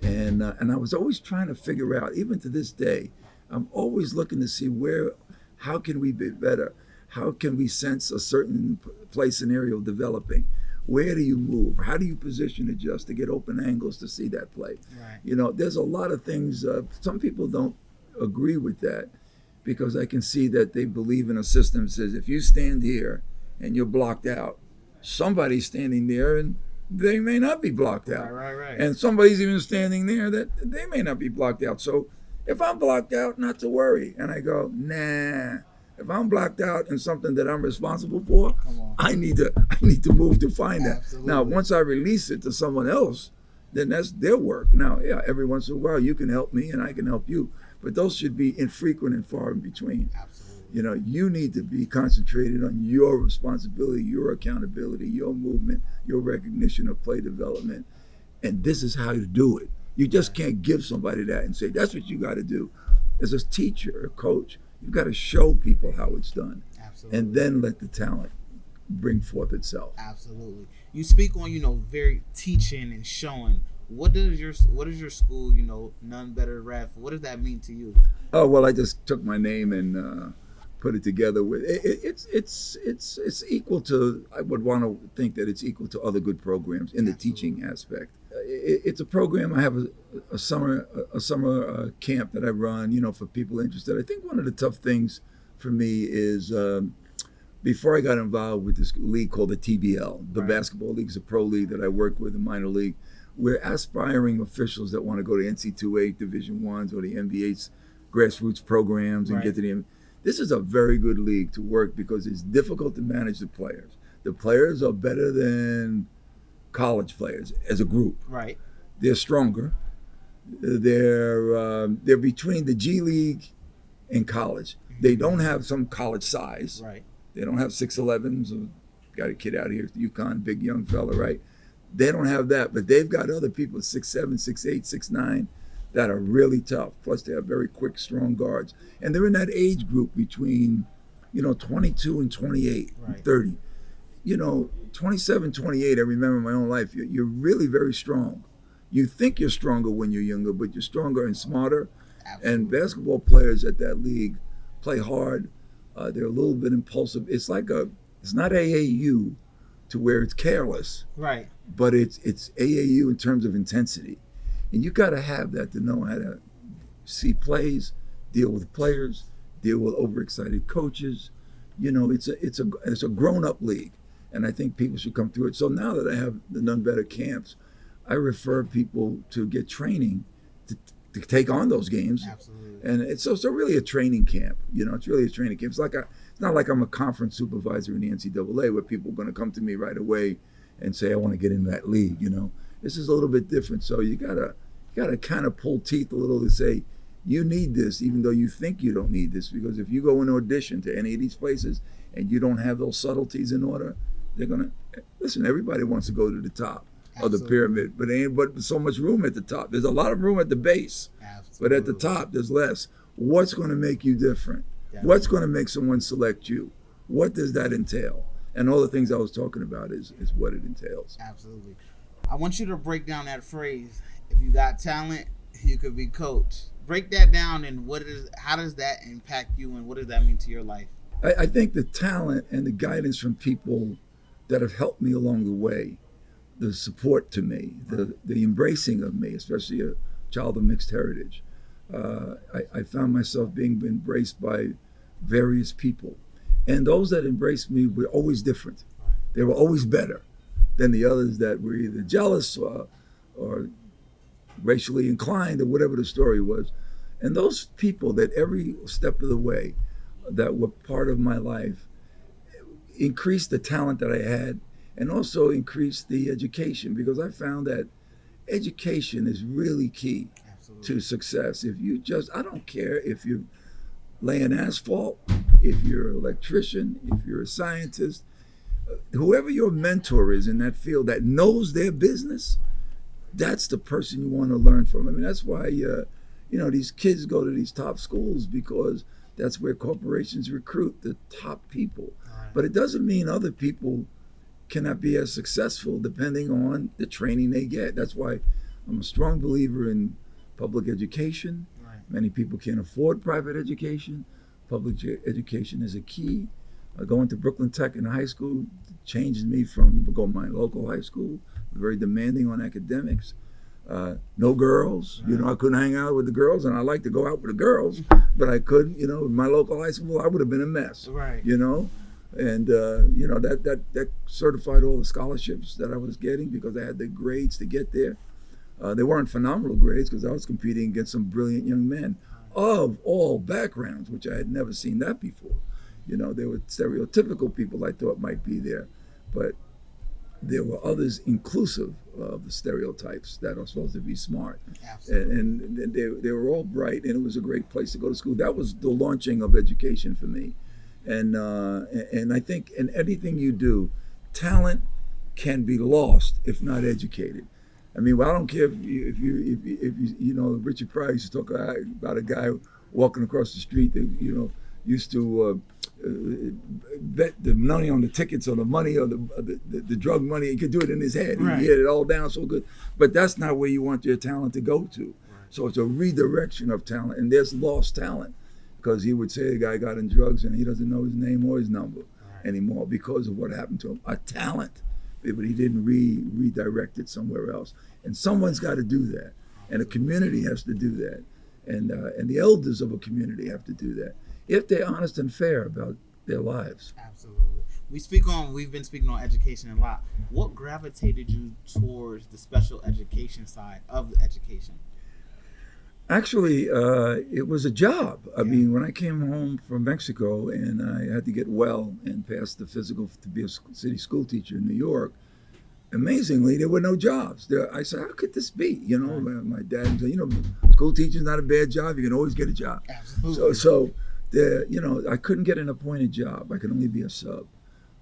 and I was always trying to figure out, even to this day, I'm always looking to see how can we be better? How can we sense a certain play scenario developing? Where do you move? How do you position adjust to get open angles to see that play? Right. You know, there's a lot of things. Some people don't agree with that, because I can see that they believe in a system that says if you stand here and you're blocked out, somebody's standing there and they may not be blocked out. Right. And somebody's even standing there that they may not be blocked out. So if I'm blocked out, not to worry. And I go, nah. If I'm blocked out in something that I'm responsible for, I need to move to find that. Absolutely. Now, once I release it to someone else, then that's their work. Now, yeah, every once in a while you can help me and I can help you, but those should be infrequent and far in between. Absolutely. You know, you need to be concentrated on your responsibility, your accountability, your movement, your recognition of play development, and this is how you do it. You just can't give somebody that and say that's what you got to do. As a teacher, a coach, you've got to show people how it's done. Absolutely. And then let the talent bring forth itself. Absolutely. You speak on, very teaching and showing. What is your school, None Better Ref? What does that mean to you? Oh well, I just took my name and put it together with it's equal to. I would want to think that it's equal to other good programs in the teaching aspect. It's a program. I have a summer camp that I run, for people interested. I think one of the tough things for me is before I got involved with this league called the TBL, the Basketball League is a pro league that I work with, a minor league. We're aspiring officials that want to go to NC2A Division Ones or the NBA's grassroots programs and get to the. This is a very good league to work because it's difficult to manage the players. The players are better than college players as a group. Right. They're stronger. They're between the G League and college. They don't have some college size. Right. They don't have 6'11s. Got a kid out here at UConn, big young fella, right? They don't have that, but they've got other people 6'7", 6'8", 6'9", that are really tough. Plus, they have very quick, strong guards, and they're in that age group between, 22 and 28, right. 30. 27, 28. I remember my own life. You're really very strong. You think you're stronger when you're younger, but you're stronger and smarter. Absolutely. And basketball players at that league play hard. They're a little bit impulsive. It's not AAU to where it's careless. Right. But it's AAU in terms of intensity. And you got to have that to know how to see plays, deal with players, deal with overexcited coaches. It's a grown-up league, and I think people should come through it. So now that I have the Nunn Better camps, I refer people to get training to take on those games. Absolutely. And it's really a training camp. It's really a training camp. It's not like I'm a conference supervisor in the NCAA where people are going to come to me right away and say, I want to get in that league. This is a little bit different. So you gotta kind of pull teeth a little to say, you need this, even though you think you don't need this. Because if you go and audition to any of these places and you don't have those subtleties in order, they're gonna listen. Everybody wants to go to the top of the pyramid, but ain't but so much room at the top. There's a lot of room at the base, but at the top there's less. What's going to make you different? Definitely. What's going to make someone select you? What does that entail? And all the things I was talking about is what it entails. Absolutely. I want you to break down that phrase. If you got talent, you could be coached. Break that down, and how does that impact you, and what does that mean to your life? I think the talent and the guidance from people that have helped me along the way, the support to me, the embracing of me, especially a child of mixed heritage. I found myself being embraced by various people. And those that embraced me were always different. They were always better than the others that were either jealous or racially inclined or whatever the story was. And those people that every step of the way that were part of my life increased the talent that I had, and also increased the education, because I found that education is really key Absolutely. to success. If you just, I don't care if you're laying asphalt, if you're an electrician, if you're a scientist, whoever your mentor is in that field that knows their business, that's the person you want to learn from. I mean, that's why these kids go to these top schools, because that's where corporations recruit the top people. Right. But it doesn't mean other people cannot be as successful depending on the training they get. That's why I'm a strong believer in public education. Right. Many people can't afford private education. Public education is a key. Going to Brooklyn Tech in high school changed me from going to my local high school, very demanding on academics. No girls. Right. I couldn't hang out with the girls, and I like to go out with the girls, but I couldn't. In my local high school, I would have been a mess. Right. And that certified all the scholarships that I was getting, because I had the grades to get there. They weren't phenomenal grades, because I was competing against some brilliant young men of all backgrounds, which I had never seen that before. There were stereotypical people I thought might be there, but there were others inclusive of the stereotypes that are supposed to be smart. Absolutely. And they were all bright, and it was a great place to go to school. That was the launching of education for me. And I think in anything you do, talent can be lost if not educated. I mean, I don't care if you Richard Pryor used to talk about a guy walking across the street that used to bet the money on the tickets or the money or the drug money. He could do it in his head. Right. He had it all down so good. But that's not where you want your talent to go to. Right. So it's a redirection of talent, and there's lost talent, because he would say the guy got in drugs and he doesn't know his name or his number anymore because of what happened to him. A talent, but he didn't redirect it somewhere else. And someone's got to do that, and a community has to do that, and the elders of a community have to do that, if they're honest and fair about their lives. Absolutely. We've been speaking on education a lot. What gravitated you towards the special education side of the education? Actually, it was a job. I mean, when I came home from Mexico and I had to get well and pass the physical to be a city school teacher in New York, amazingly, there were no jobs. I said, how could this be? My dad said, school teaching's not a bad job. You can always get a job. Absolutely. So I couldn't get an appointed job. I could only be a sub.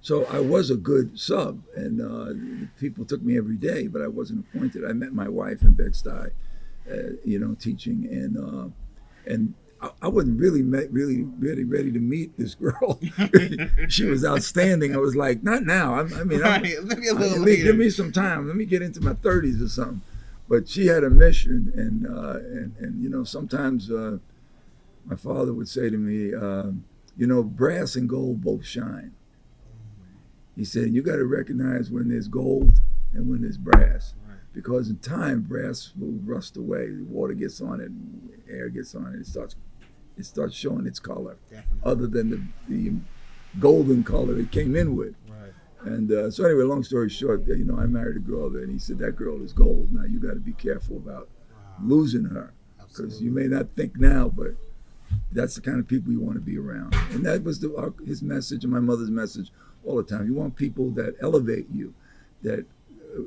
So I was a good sub, and people took me every day, but I wasn't appointed. I met my wife in Bed-Stuy, teaching, and I wasn't really ready to meet this girl. She was outstanding. I was like, not now. Maybe a little later. Give me some time. Let me get into my 30s or something. But she had a mission, and sometimes my father would say to me, brass and gold both shine. He said, you got to recognize when there's gold and when there's brass. Because in time, brass will rust away. Water gets on it, air gets on it. It starts showing its color. Definitely. Other than the golden color it came in with. Right. And so anyway, long story short, I married a girl there, and he said, that girl is gold. Now you got to be careful about losing her, because you may not think now, but that's the kind of people you want to be around. And that was his message and my mother's message all the time. You want people that elevate you, that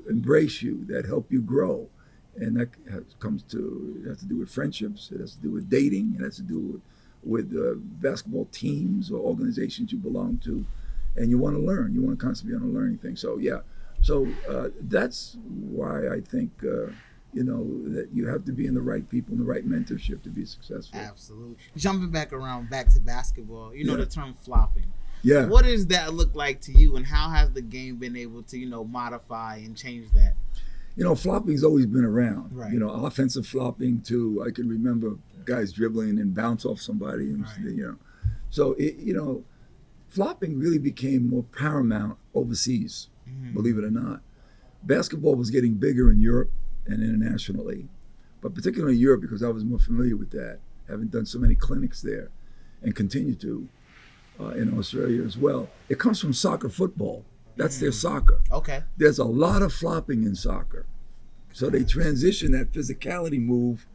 embrace you, that help you grow. And that has to do with friendships. It has to do with dating. It has to do with basketball teams or organizations you belong to. And you want to learn. You want to constantly be on a learning thing. So yeah. So that's why I think that you have to be in the right people and the right mentorship to be successful. Absolutely. Jumping back to basketball. The term flopping. Yeah. What does that look like to you, and how has the game been able to modify and change that? Flopping's always been around. Right. Offensive flopping too. I can remember guys dribbling and bounce off somebody, and so flopping really became more paramount overseas. Mm-hmm. Believe it or not, basketball was getting bigger in Europe and internationally, but particularly in Europe, because I was more familiar with that, having done so many clinics there, and continue to in Australia as well. It comes from soccer football. That's their soccer. Okay. There's a lot of flopping in soccer. So they transition that physicality move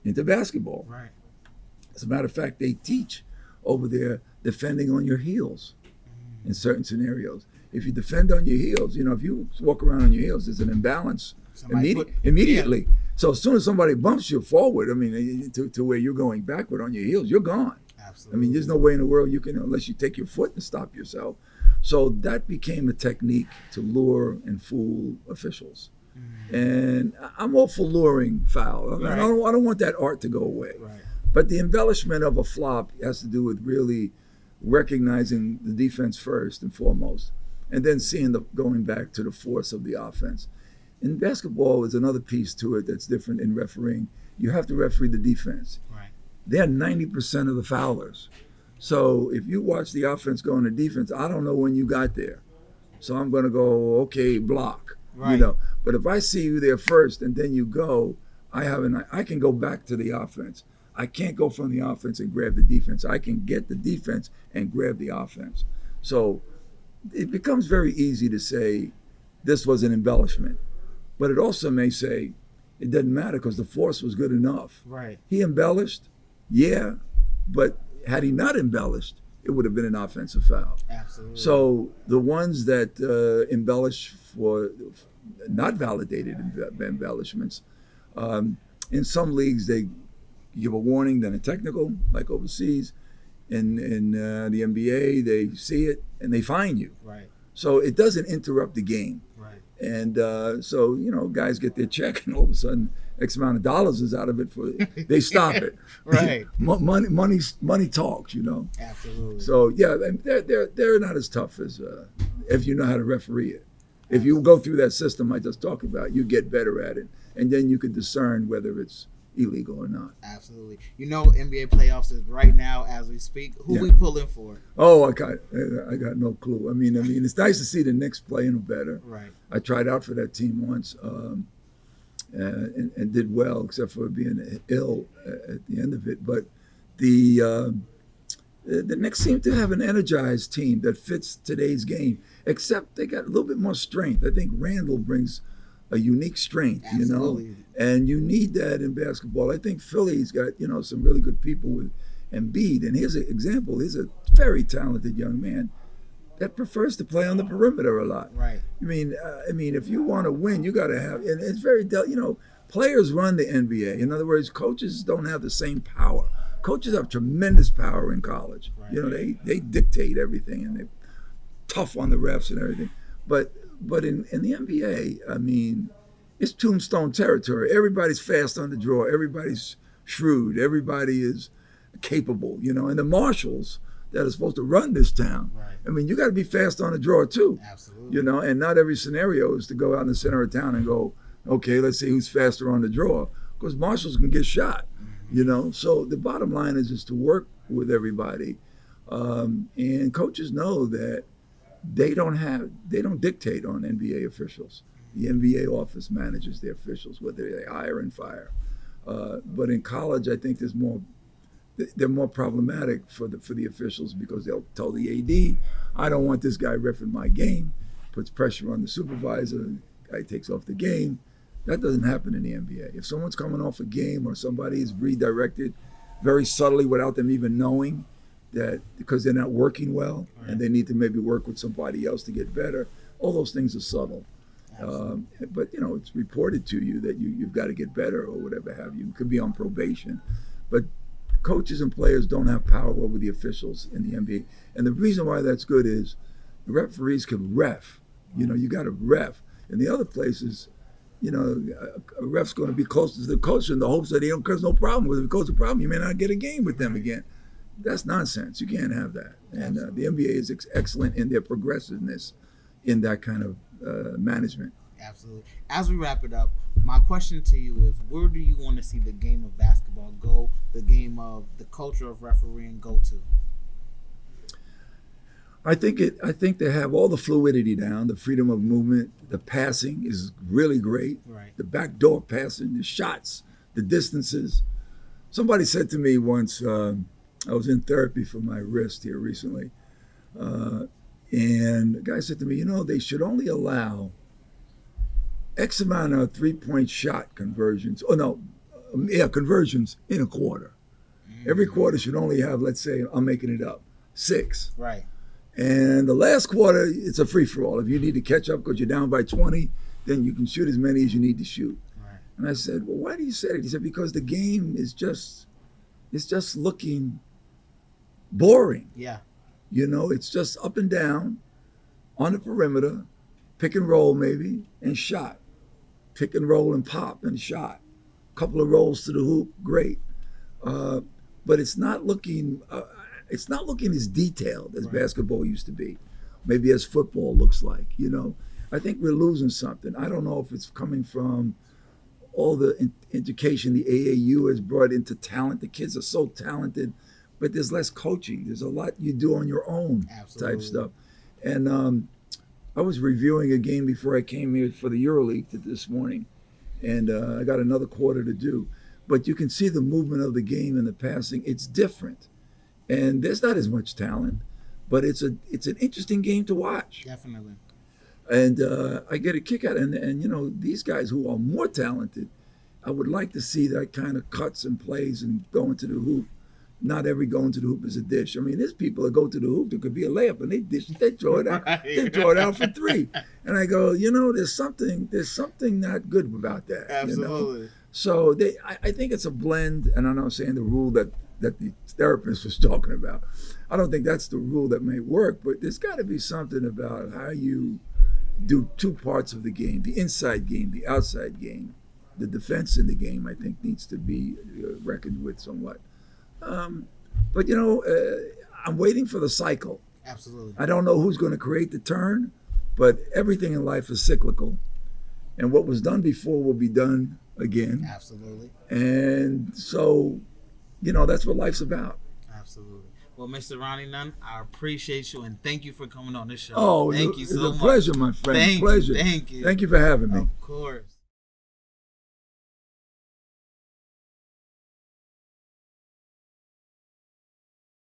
into basketball. Right. As a matter of fact, they teach over there defending on your heels. in certain scenarios. If you defend on your heels, if you walk around on your heels, there's an imbalance immediately. So as soon as somebody bumps you forward, to where you're going backward on your heels, you're gone. Absolutely. There's no way in the world you can, unless you take your foot and stop yourself. So that became a technique to lure and fool officials. And I'm all for luring foul. Right. I don't want that art to go away. Right. But the embellishment of a flop has to do with really recognizing the defense first and foremost, and then going back to the force of the offense. In basketball, there's another piece to it that's different in refereeing. You have to referee the defense. Right. They're 90% of the foulers. So if you watch the offense go into defense, I don't know when you got there. So I'm going to go, okay, block. Right. But if I see you there first and then you go, I can go back to the offense. I can't go from the offense and grab the defense. I can get the defense and grab the offense. So it becomes very easy to say this was an embellishment. But it also may say it doesn't matter because the force was good enough. Right. He embellished, yeah, but had he not embellished, it would have been an offensive foul. Absolutely. So the ones that embellish for not validated embellishments, in some leagues they give a warning, then a technical, like overseas. In the NBA, they see it and they fine you. Right. So it doesn't interrupt the game. Right. And so guys get their check, and all of a sudden, X amount of dollars is out of it. They stop it. Right. money talks. Absolutely. So yeah, they're not as tough as if you know how to referee it. If you go through that system I just talked about, you get better at it, and then you can discern whether it's illegal or not. Absolutely. NBA playoffs is right now as we speak. Who we pulling for? Oh, I got no clue. It's nice to see the Knicks playing better. Right. I tried out for that team once and did well, except for being ill at the end of it. But the Knicks seem to have an energized team that fits today's game, except they got a little bit more strength. I think Randall brings a unique strength, Absolutely. And you need that in basketball. I think Philly's got, some really good people with Embiid. And here's an example. He's a very talented young man that prefers to play on the perimeter a lot. Right. If you want to win, you got to have, and it's very, players run the NBA. In other words, coaches don't have the same power. Coaches have tremendous power in college. Right. They dictate everything, and they're tough on the refs and everything. But in the NBA, it's tombstone territory. Everybody's fast on the draw. Everybody's shrewd. Everybody is capable, and the marshals that are supposed to run this town. Right. You got to be fast on the draw too. Absolutely. And not every scenario is to go out in the center of town and go, okay, let's see who's faster on the draw, because marshals can get shot. So the bottom line is just to work with everybody, and coaches know that they don't dictate on NBA officials. The NBA office manages their officials, whether they hire and fire. But in college, I think they're more problematic for the officials, because they'll tell the AD, I don't want this guy reffing my game, puts pressure on the supervisor, guy takes off the game. That doesn't happen in the NBA. If someone's coming off a game or somebody is redirected very subtly without them even knowing that, because they're not working well, right, and they need to maybe work with somebody else to get better, all those things are subtle. But it's reported to you that you've got to get better or whatever have you. You could be on probation. But coaches and players don't have power over the officials in the NBA. And the reason why that's good is the referees can ref. You got to ref. In the other places, a ref's going to be close to the coach in the hopes that he don't cause no problem with it. If it causes a problem, you may not get a game with them again. That's nonsense. You can't have that. And the NBA is excellent in their progressiveness in that kind of management. Absolutely. As we wrap it up, my question to you is, where do you want to see the game of basketball go, the game of the culture of refereeing go to? I think they have all the fluidity down, the freedom of movement, the passing is really great. Right. The backdoor passing, the shots, the distances. Somebody said to me once, I was in therapy for my wrist here recently, and the guy said to me, they should only allow X amount of three-point shot conversions. Conversions in a quarter. Mm-hmm. Every quarter should only have, let's say, I'm making it up, 6. Right. And the last quarter, it's a free for all. If you need to catch up because you're down by 20, then you can shoot as many as you need to shoot. Right. And I said, well, why do you say that? He said, because the game is just looking boring. Yeah. You know, it's just up and down on the perimeter, pick and roll maybe, and shot. Pick and roll and pop and shot. Couple of rolls to the hoop, great. But it's not looking as detailed as basketball used to be. Maybe as football looks like, you know. I think we're losing something. I don't know if it's coming from all the education the AAU has brought into talent. The kids are so talented, but there's less coaching. There's a lot you do on your own. Absolutely. Type stuff. And I was reviewing a game before I came here for the EuroLeague this morning, and I got another quarter to do. But you can see the movement of the game and the passing. It's different, and there's not as much talent, but it's an interesting game to watch. Definitely. And I get a kick out of it. And you know, these guys who are more talented, I would like to see that kind of cuts and plays and going to the hoop. Not every going to the hoop is a dish. I mean, there's people that go to the hoop that could be a layup and they throw it out. They throw it out for three. And I go, you know, there's something not good about that. Absolutely. You know? So I think it's a blend, and I'm not saying the rule that the therapist was talking about. I don't think that's the rule that may work, but there's got to be something about how you do two parts of the game: the inside game, the outside game. The defense in the game, I think, needs to be reckoned with somewhat. But you know, I'm waiting for the cycle. Absolutely. I don't know who's going to create the turn, but everything in life is cyclical, and what was done before will be done again. Absolutely. And so, you know, that's what life's about. Absolutely. Well, Mr. Ronnie Nunn, I appreciate you and thank you for coming on this show. Oh, thank you so much. It's a pleasure, my friend. Thank pleasure. you. Thank you. Thank you for having me. Of course.